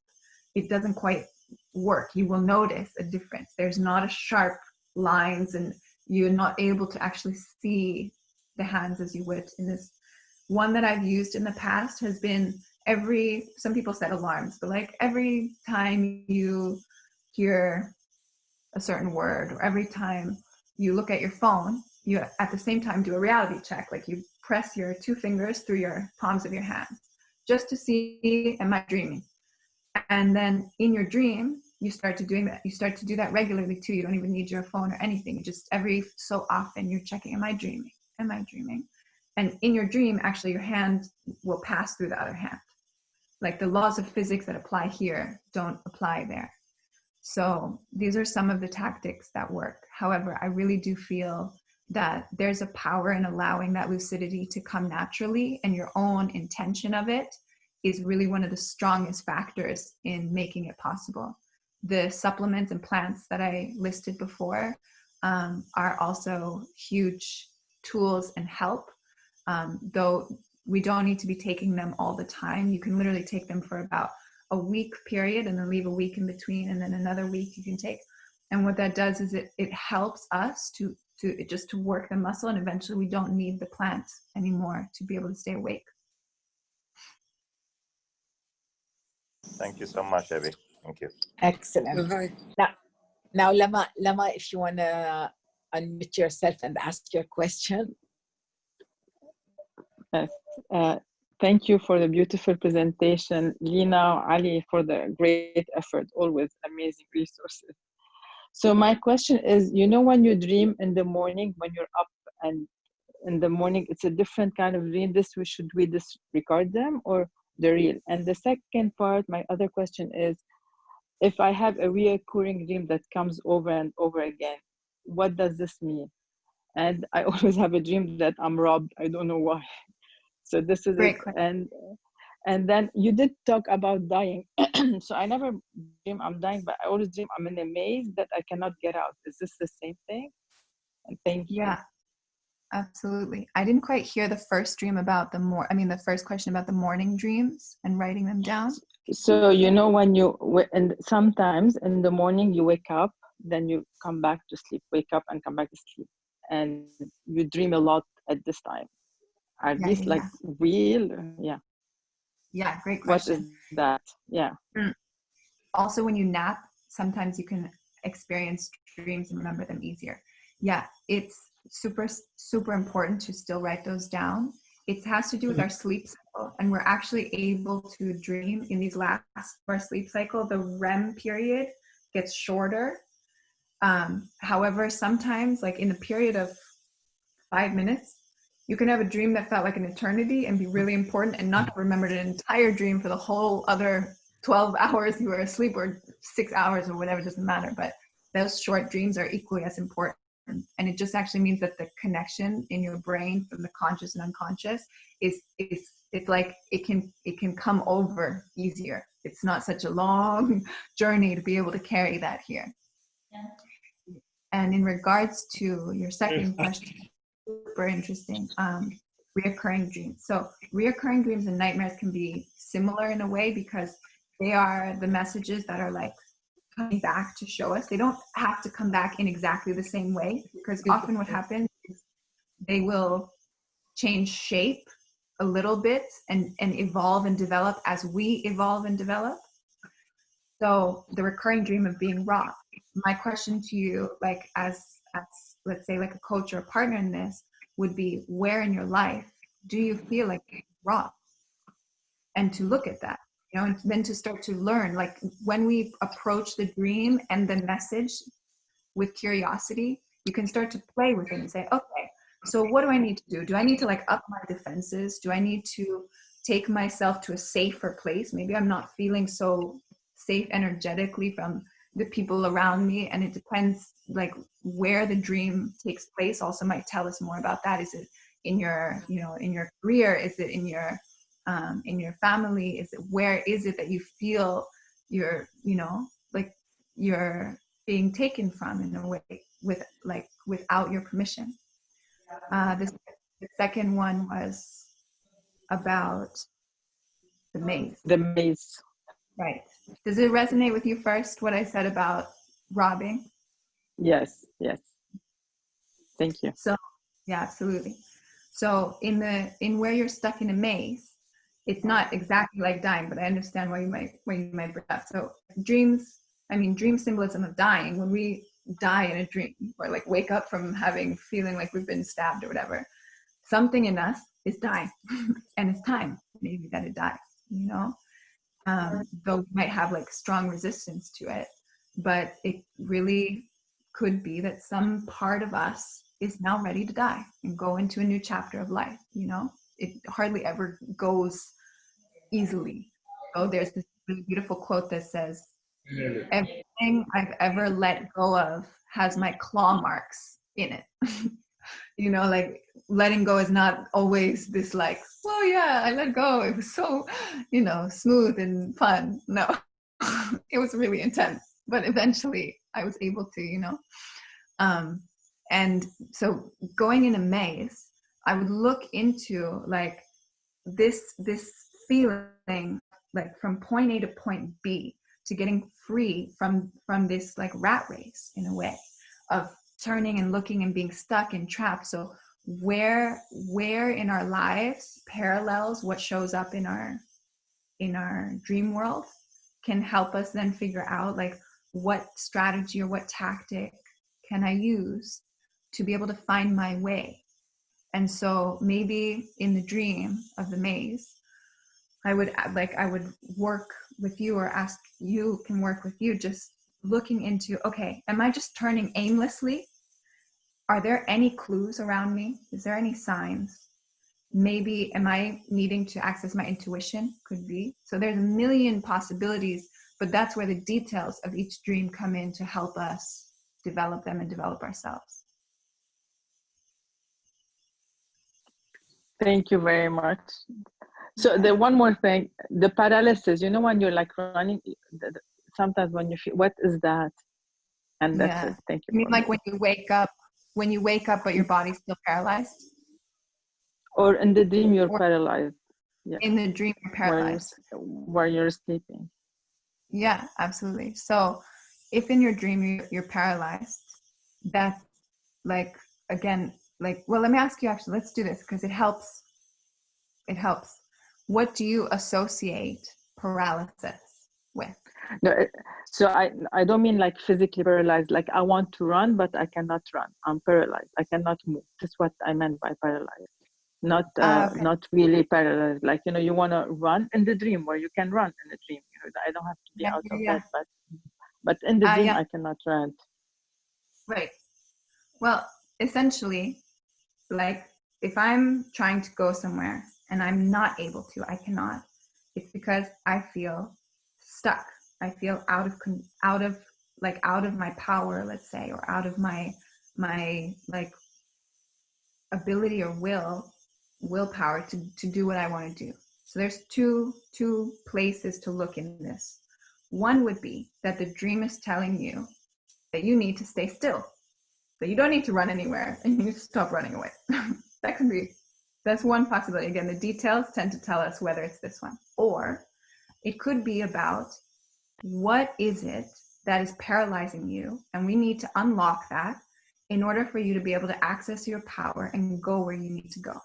it doesn't quite work. You will notice a difference. There's not a sharp lines, and you're not able to actually see the hands as you would in this. One that I've used in the past has been some people set alarms, but like every time you hear a certain word, or every time you look at your phone, you at the same time do a reality check. Like you press your 2 fingers through your palms of your hands just to see, am I dreaming? And then in your dream, you start to doing that. You start to do that regularly too. You don't even need your phone or anything. Just every so often you're checking, am I dreaming? Am I dreaming? And in your dream, actually your hand will pass through the other hand. Like the laws of physics that apply here don't apply there. So these are some of the tactics that work. However, I really do feel that there's a power in allowing that lucidity to come naturally, and your own intention of it is really one of the strongest factors in making it possible. The supplements and plants that I listed before are also huge tools and help, though we don't need to be taking them all the time. You can literally take them for about a week period and then leave a week in between, and then another week you can take. And what that does is it helps us to work the muscle, and eventually we don't need the plants anymore to be able to stay awake. Thank you so much, Ebi. Thank you. Excellent. Now, Lama, if you want to unmute yourself and ask your question. Yes. Thank you for the beautiful presentation, Lina, Ali, for the great effort, always amazing resources. So my question is, when you dream in the morning, when you're up and in the morning, it's a different kind of dream. Should we disregard them or the real? And the second part, my other question is, if I have a recurring dream that comes over and over again, what does this mean? And I always have a dream that I'm robbed. I don't know why. So this is Great it. And then you did talk about dying. So I never dream I'm dying, but I always dream I'm in a maze that I cannot get out. Is this the same thing? And thank you. Yeah, absolutely. I didn't quite hear the first dream about the first question about the morning dreams and writing them down. So, and sometimes in the morning you wake up, then you come back to sleep, wake up and come back to sleep. And you dream a lot at this time. Are these like real? Yeah. Yeah, great question. What is that? Yeah. Also, when you nap, sometimes you can experience dreams and remember them easier. Yeah, it's super, super important to still write those down. It has to do with our sleep cycle, and we're actually able to dream in these last of our sleep cycle. The REM period gets shorter. However, sometimes, like in the period of 5 minutes, You can have a dream that felt like an eternity and be really important and not remember the entire dream for the whole other 12 hours you were asleep, or 6 hours or whatever, doesn't matter. But those short dreams are equally as important. And it just actually means that the connection in your brain from the conscious and unconscious is it's like it can come over easier. It's not such a long journey to be able to carry that here. Yeah. And in regards to your second question, super interesting, reoccurring dreams. So reoccurring dreams and nightmares can be similar in a way, because they are the messages that are like coming back to show us. They don't have to come back in exactly the same way, because often what happens is they will change shape a little bit and evolve and develop as we evolve and develop. So the recurring dream of being raw. My question to you, like as let's say like a coach or a partner in this, would be, where in your life do you feel like being raw? And to look at that, you know, and then to start to learn, like when we approach the dream and the message with curiosity, you can start to play with it and say, okay, so what do I need to do? Do I need to like up my defenses? Do I need to take myself to a safer place? Maybe I'm not feeling so safe energetically from the people around me. And it depends like where the dream takes place also might tell us more about that. Is it in your, you know, in your career? Is it in your family? Is it, where is it that you feel you're, you know, like you're being taken from in a way with like without your permission? The second one was about the maze. The maze. Right. Does it resonate with you first, what I said about robbing? Yes, yes. Thank you. So, yeah, absolutely. So in where you're stuck in a maze, it's not exactly like dying, but I understand why you might bring up. So dreams, I mean, dream symbolism of dying, when we die in a dream or like wake up from feeling like we've been stabbed or whatever, something in us is dying and it's time maybe that it dies, you know? Though we might have like strong resistance to it, but it really could be that some part of us is now ready to die and go into a new chapter of life, you know? It hardly ever goes easily. So there's this really beautiful quote that says, everything I've ever let go of has my claw marks in it. You know, like letting go is not always this like, oh yeah, I let go. It was so, you know, smooth and fun. No, it was really intense. But eventually I was able to, you know. And so going in a maze, I would look into like this feeling like from point A to point B, to getting free from this like rat race in a way of turning and looking and being stuck and trapped. So where in our lives parallels what shows up in our dream world can help us then figure out like what strategy or what tactic can I use to be able to find my way. And so maybe in the dream of the maze, I would work with you, or ask you can work with you, just looking into, okay, am I just turning aimlessly? Are there any clues around me? Is there any signs? Maybe am I needing to access my intuition? Could be. So there's a million possibilities, but that's where the details of each dream come in to help us develop them and develop ourselves. Thank you very much. So the one more thing, the paralysis, you know, when you're like running, sometimes when you feel, what is that? And that's it. Thank you. You mean like when you wake up, but your body's still paralyzed? Or in the dream, you're paralyzed. Yeah. In the dream, you're paralyzed. Where you're sleeping. Yeah, absolutely. So if in your dream you're paralyzed, that's like, again, like, well, let me ask you actually, let's do this because it helps. It helps. What do you associate paralysis with? No, so I don't mean like physically paralyzed, like I want to run, but I cannot run. I'm paralyzed. I cannot move. That's what I meant by paralyzed. Not not really paralyzed. Like, you know, you want to run in the dream where you can run in the dream. You know, I don't have to be out of bed, but in the dream I cannot run. Right. Well, essentially, like if I'm trying to go somewhere and I'm not able to, I cannot, it's because I feel stuck. I feel out of my power, let's say, or out of my like ability or willpower to do what I want to do. So there's two places to look in this. One would be that the dream is telling you that you need to stay still, that you don't need to run anywhere and you need to stop running away. That's one possibility. Again, the details tend to tell us whether it's this one. Or it could be about what is it that is paralyzing you, and we need to unlock that in order for you to be able to access your power and go where you need to go.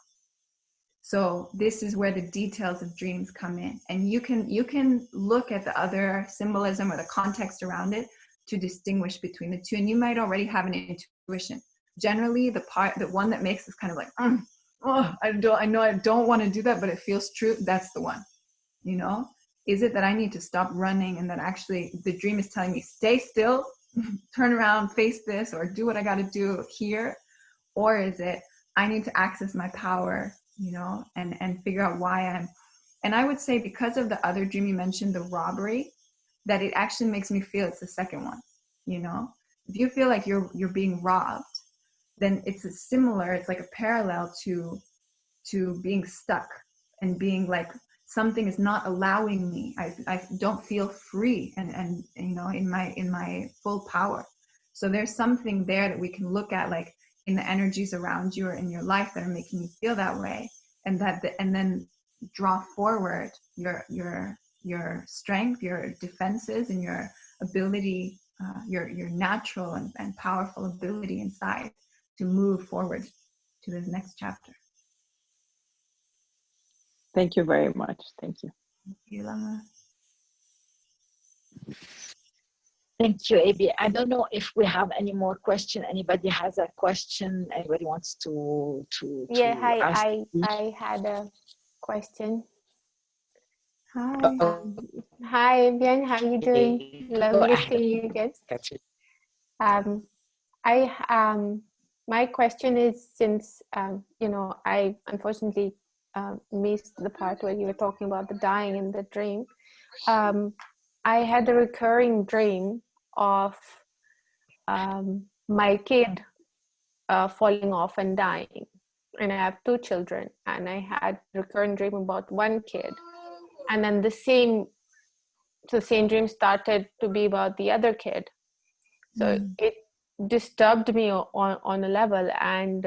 So this is where the details of dreams come in, and you can look at the other symbolism or the context around it to distinguish between the two, and you might already have an intuition. Generally, the one that makes us kind of like, I know I don't want to do that, but it feels true. That's the one. You know, is it that I need to stop running, and that actually the dream is telling me stay still, turn around, face this, or do what I got to do here? Or is it I need to access my power, you know, and figure out why and I would say, because of the other dream you mentioned, the robbery, that it actually makes me feel it's the second one. You know, if you feel like you're being robbed, then it's like a parallel to being stuck and being like, something is not allowing me. I don't feel free and you know, in my full power. So there's something there that we can look at, like in the energies around you or in your life that are making you feel that way, and then draw forward your strength, your defenses, and your ability, your natural and powerful ability inside to move forward to the next chapter. Thank you very much. Thank you. Thank you, Lama. Thank you, Ebi. I don't know if we have any more question. Anybody has a question? Anybody wants to Yeah, hi. ask? I had a question. Hi. Hi, Ebyän. How are you doing? Love listening to you again. My question is, since you know, I unfortunately missed the part where you were talking about the dying in the dream. I had a recurring dream of my kid falling off and dying, and I have 2 children, and I had a recurring dream about one kid, and then the same dream started to be about the other kid. So it disturbed me on a level, and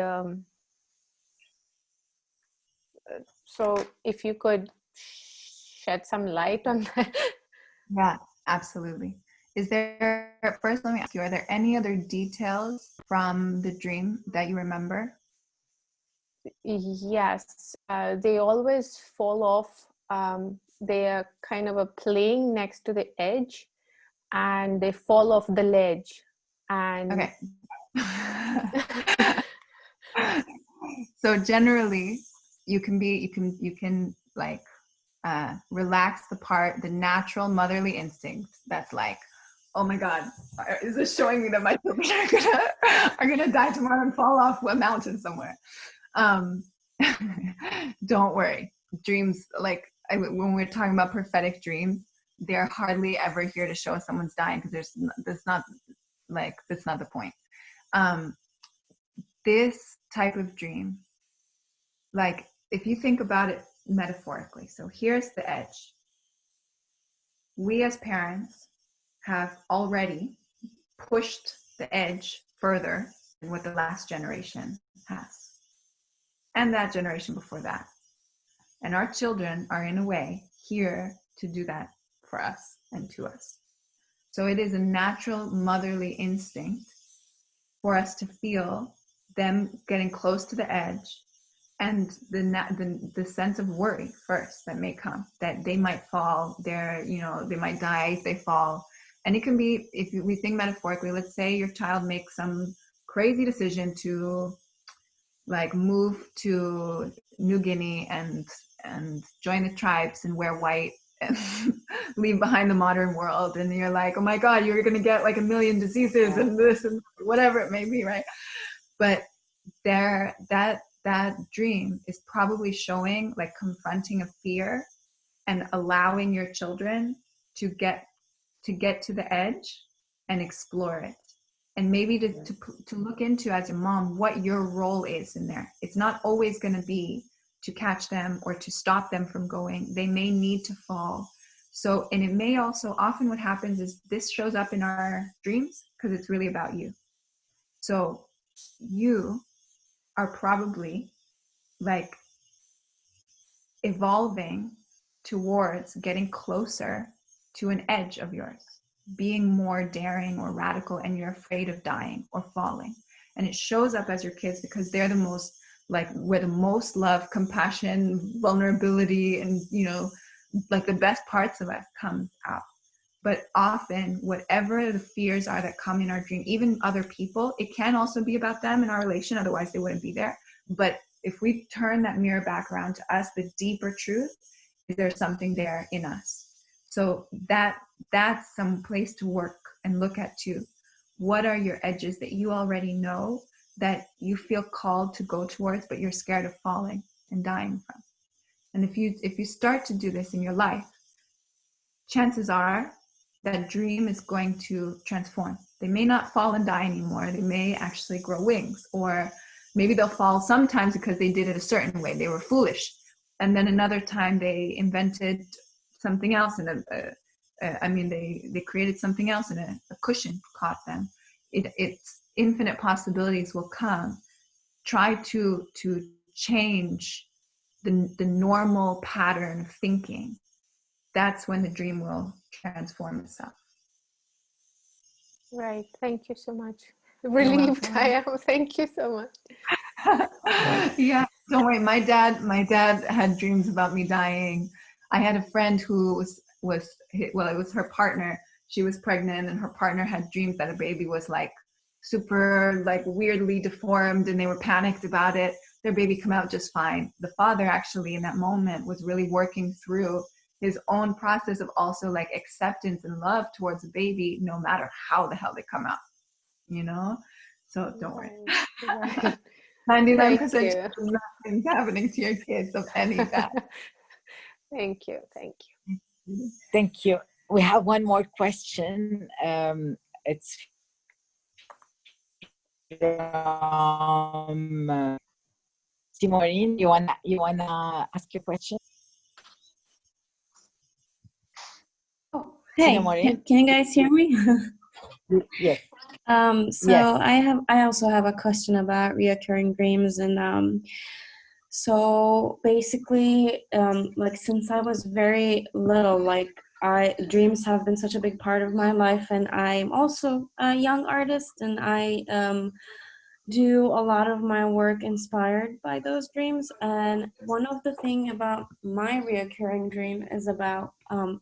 so if you could shed some light on that. Yeah, absolutely. First, let me ask you, are there any other details from the dream that you remember? Yes, they always fall off. They are kind of playing next to the edge, and they fall off the ledge. And okay. So generally, you can like relax the natural motherly instinct that's like, oh my God, is this showing me that my children are gonna die tomorrow and fall off a mountain somewhere? Don't worry. Dreams, like when we're talking about prophetic dreams, they're hardly ever here to show us someone's dying, because that's not the point. This type of dream, like if you think about it metaphorically, so here's the edge. We as parents have already pushed the edge further than what the last generation has, and that generation before that. And our children are in a way here to do that for us and to us. So it is a natural motherly instinct for us to feel them getting close to the edge, and the sense of worry first that may come, that they might fall, they might die if they fall. And it can be, if we think metaphorically, let's say your child makes some crazy decision to like move to New Guinea and join the tribes and wear white and leave behind the modern world, and you're like, oh my God, you're gonna get like 1 million diseases and this and whatever it may be, right? But that that dream is probably showing like confronting a fear and allowing your children to get to the edge and explore it. And maybe to look into, as a mom, what your role is in there. It's not always going to be to catch them or to stop them from going. They may need to fall. So, and it may also, often what happens is this shows up in our dreams because it's really about you. So you are probably like evolving towards getting closer to an edge of yours, being more daring or radical, and you're afraid of dying or falling. And it shows up as your kids because they're the most, like, where the most love, compassion, vulnerability, and, you know, like the best parts of us comes out. But often, whatever the fears are that come in our dream, even other people, it can also be about them in our relation, otherwise they wouldn't be there. But if we turn that mirror back around to us, the deeper truth is there's something there in us. So that's some place to work and look at too. What are your edges that you already know that you feel called to go towards, but you're scared of falling and dying from? And if you start to do this in your life, chances are that dream is going to transform. They may not fall and die anymore. They may actually grow wings, or maybe they'll fall sometimes because they did it a certain way. They were foolish. And then another time they invented something else, and they created something else, and a cushion caught them. It's infinite possibilities will come. Try to change the normal pattern of thinking. That's when the dream will transform itself. Right. Thank you so much. Relieved I am. Thank you so much. Yeah, don't worry. My dad had dreams about me dying. I had a friend who it was her partner. She was pregnant, and her partner had dreams that a baby was like super, like, weirdly deformed, and they were panicked about it. Their baby come out just fine. The father actually in that moment was really working through his own process of also like acceptance and love towards the baby, no matter how the hell they come out, you know? So don't worry. Right. 99% nothing's happening to your kids of any of that. Thank you. Thank you. Thank you. We have one more question. It's from Maureen. You wanna ask your question? Oh, hey, can you guys hear me? Yes. So yes. I also have a question about reoccurring dreams, and so basically, like, since I was very little, like, dreams have been such a big part of my life, and I'm also a young artist, and I do a lot of my work inspired by those dreams. And one of the things about my reoccurring dream is about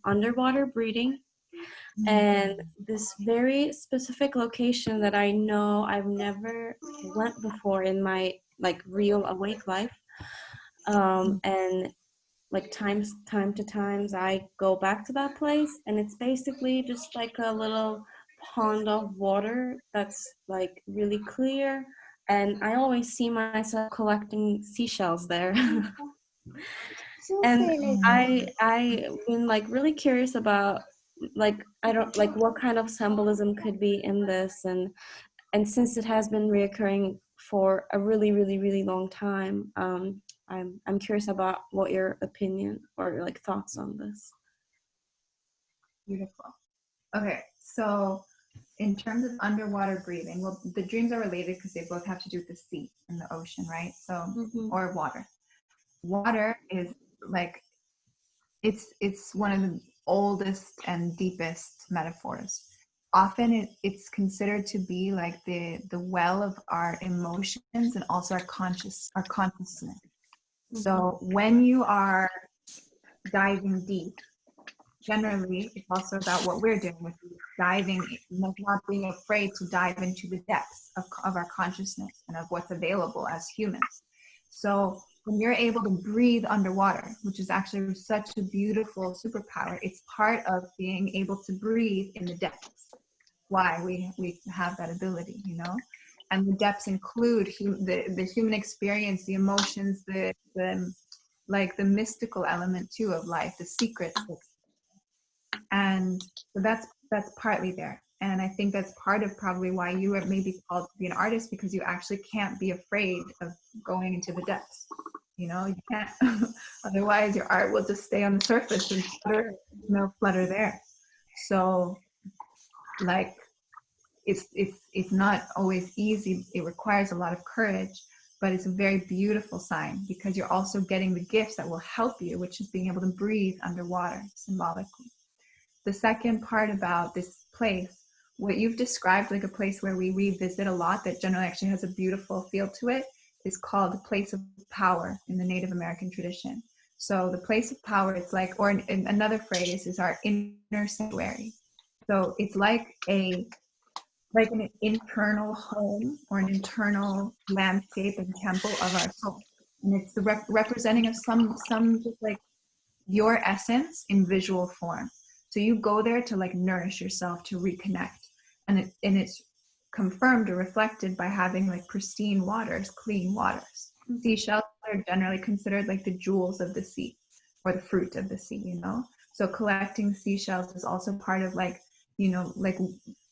underwater breathing, and this very specific location that I know I've never went before in my, like, real awake life. And like time to times I go back to that place, and it's basically just like a little pond of water that's like really clear, and I always see myself collecting seashells there. And I've been like really curious about, like, I don't like what kind of symbolism could be in this, and since it has been reoccurring for a really, really, really long time, I'm curious about what your opinion or your, like, thoughts on this. Beautiful. Okay, so in terms of underwater breathing, well, the dreams are related because they both have to do with the sea and the ocean, right? So, or water. Water is like, it's one of the oldest and deepest metaphors. Often it's considered to be like the well of our emotions and also our consciousness. So when you are diving deep, generally it's also about what we're doing with diving, not being afraid to dive into the depths of our consciousness and of what's available as humans. So when you're able to breathe underwater, which is actually such a beautiful superpower, it's part of being able to breathe in the depths. Why we have that ability, you know? And the depths include the human experience, the emotions, the like the mystical element too of life, the secrets. And so that's partly there. And I think that's part of probably why you are maybe called to be an artist, because you actually can't be afraid of going into the depths. You know, you can't, otherwise your art will just stay on the surface and flutter there. So like, it's not always easy. It requires a lot of courage, but it's a very beautiful sign, because you're also getting the gifts that will help you, which is being able to breathe underwater symbolically. The second part about this place, what you've described like a place where we revisit a lot, that generally actually has a beautiful feel to it, is called the place of power in the Native American tradition. So the place of power, it's like, or another phrase is our inner sanctuary. So it's like an internal home or an internal landscape and temple of our soul. And it's the representing of some just like your essence in visual form. So you go there to like nourish yourself, to reconnect. And it's confirmed or reflected by having like pristine waters, clean waters. Seashells are generally considered like the jewels of the sea, or the fruit of the sea, you know? So collecting seashells is also part of like, you know, like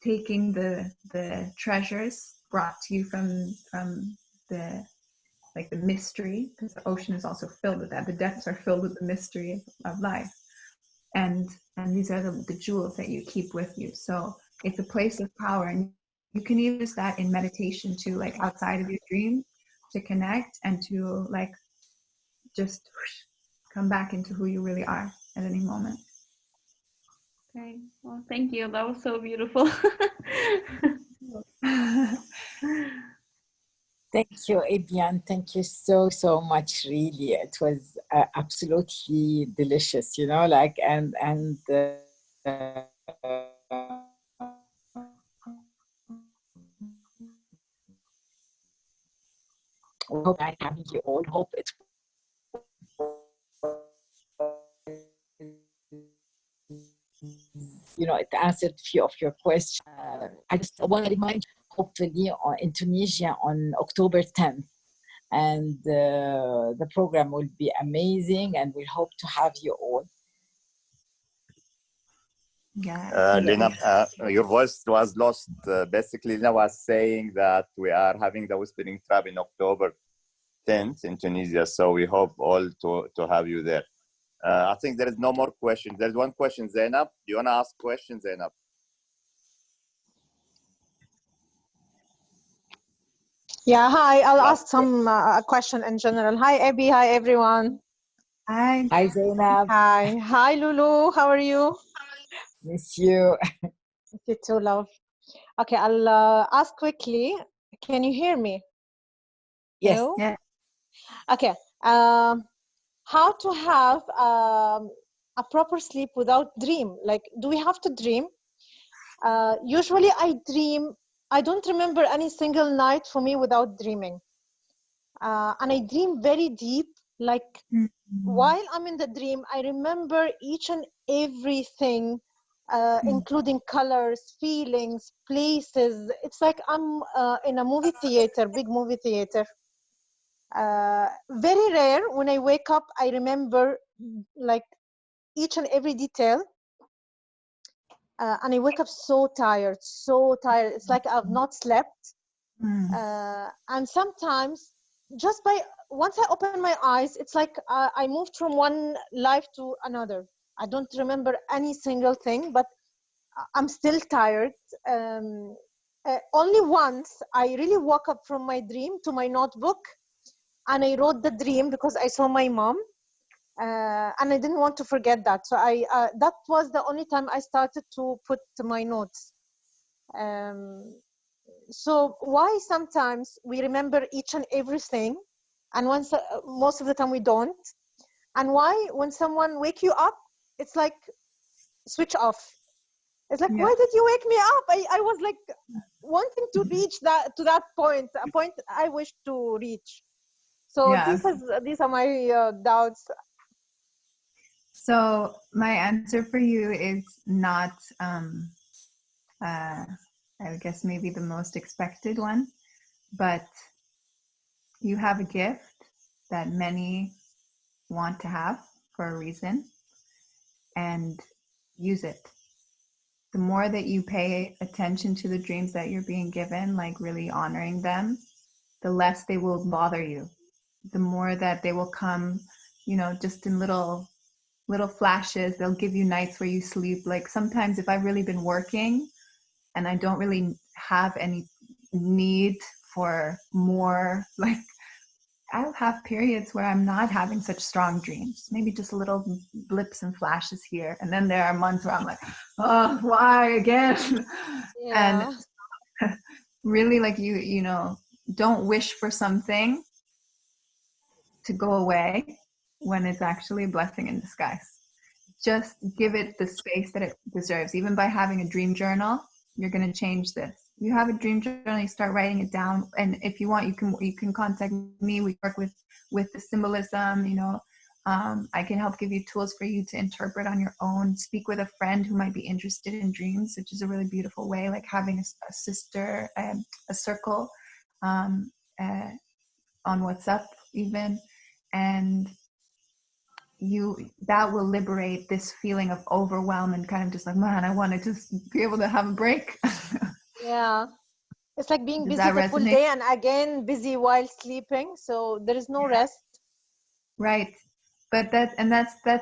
taking the treasures brought to you from the like the mystery, because the ocean is also filled with that. The depths are filled with the mystery of life. And these are the jewels that you keep with you. So it's a place of power. And you can use that in meditation too, like outside of your dream, to connect and to like just come back into who you really are at any moment. Okay, well, thank you. That was so beautiful. Thank you, Ebyän. Thank you so much. Really, it was absolutely delicious. You know, like and hope I having you all. Hope it. You know, it answered a few of your questions. I just want to remind you, hopefully, in Tunisia on October 10th. And the program will be amazing, and we hope to have you all. Yeah. Lina, your voice was lost. Basically, Lina was saying that we are having the Whispering Trap in October 10th in Tunisia. So we hope all to have you there. I think there is no more questions. There's one question, Zainab. Do you want to ask questions, Zainab? Yeah, hi. I'll ask some question in general. Hi, Abby. Hi, everyone. Hi. Hi, Zainab. Hi. Hi, Lulu. How are you? Miss you. You too, love. Okay, I'll ask quickly. Can you hear me? Yes. No? Yeah. Okay. How to have a proper sleep without dream? Like, do we have to dream? Usually I dream. I don't remember any single night for me without dreaming. And I dream very deep, like while I'm in the dream, I remember each and everything, including colors, feelings, places. It's like I'm in a movie theater, big movie theater. Very rare when I wake up, I remember like each and every detail. And I wake up so tired. It's like I've not slept. And sometimes just by once I open my eyes, it's like I moved from one life to another. I don't remember any single thing, but I'm still tired. Only once I really woke up from my dream to my notebook, and I wrote the dream because I saw my mom, and I didn't want to forget that. So that was the only time I started to put my notes. So why sometimes we remember each and everything, and most of the time we don't, and why when someone wake you up, it's like switch off. It's like, why did you wake me up? I was like wanting to reach to that point, a point I wish to reach. So these are my doubts. So my answer for you is not I guess maybe the most expected one. but you have a gift that many want to have for a reason, and use it. The more that you pay attention to the dreams that you're being given, like really honoring them, the less they will bother you. The more that they will come, you know, just in little flashes. They'll give you nights where you sleep. Like sometimes if I've really been working and I don't really have any need for more, like I'll have periods where I'm not having such strong dreams, maybe just little blips and flashes here. And then there are months where I'm like, oh, why again? Yeah. And really, like you know, don't wish for something to go away when it's actually a blessing in disguise. Just give it the space that it deserves. Even by having a dream journal, you're going to change this. You have a dream journal, you start writing it down, and if you want, you can contact me. We work with the symbolism, you know. I can help give you tools for you to interpret on your own. Speak with a friend who might be interested in dreams, which is a really beautiful way, like having a sister, a circle on WhatsApp even, and that will liberate this feeling of overwhelm and kind of just like, man, I want to just be able to have a break. Yeah. It's like being Does busy that the full resonate? day and again busy while sleeping. So there is no rest. Right. But that's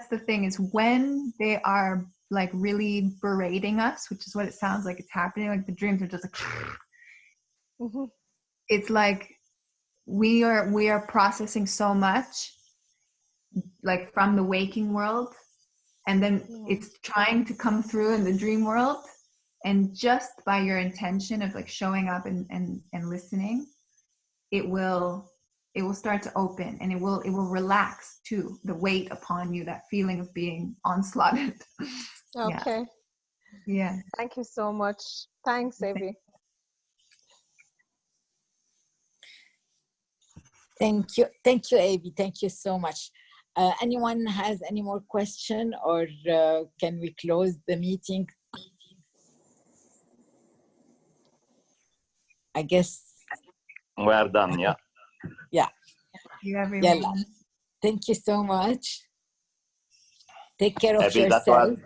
the thing, is when they are like really berating us, which is what it sounds like it's happening, like the dreams are just like, Mm-hmm. it's like we are processing so much like from the waking world, and then it's trying to come through in the dream world, and just by your intention of like showing up and listening, it will start to open, and it will relax too, the weight upon you, that feeling of being onslaughted. Okay. Yeah. Thank you so much. Thanks, Ebi. Thank you, Ebi. Thank you so much. Anyone has any more question, or can we close the meeting? I guess We are done. Yeah. Yeah. Thank you, everyone. Thank you so much. Take care of Ebi, yourself.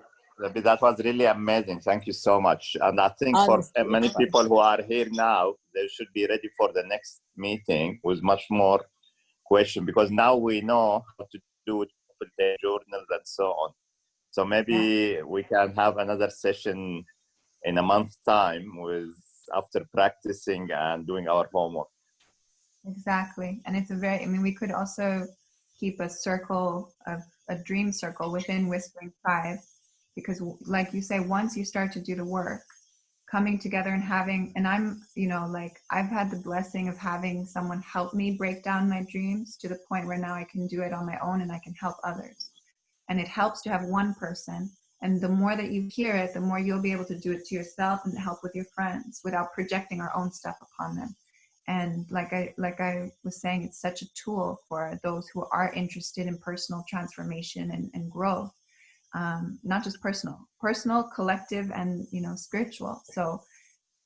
that was really amazing. Thank you so much. And I think Honestly, for many people who are here now, they should be ready for the next meeting with much more question, because now we know how to do it, journals and so on. So maybe we can have another session in a month's time after practicing and doing our homework. Exactly. And it's we could also keep a circle of a dream circle within Whispering Tribe, because like you say, once you start to do the work, coming together and having, and I'm, you know, like I've had the blessing of having someone help me break down my dreams to the point where now I can do it on my own and I can help others. And it helps to have one person. And the more that you hear it, the more you'll be able to do it to yourself and help with your friends without projecting our own stuff upon them. And like I was saying, it's such a tool for those who are interested in personal transformation and growth. Not just personal, collective, and, you know, spiritual. So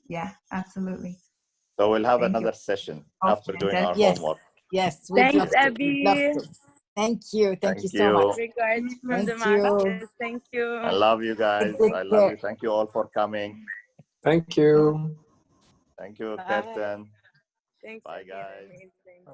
yeah, absolutely. So we'll have another session after doing our homework. Yes, thanks, Ebi. Thank you so much. Regards from the Thank you. masters. Thank you. I love you guys. I love you. Thank you all for coming. Thank you. Thank you, Kirtan. Thanks. Bye, guys. Amazing. Bye.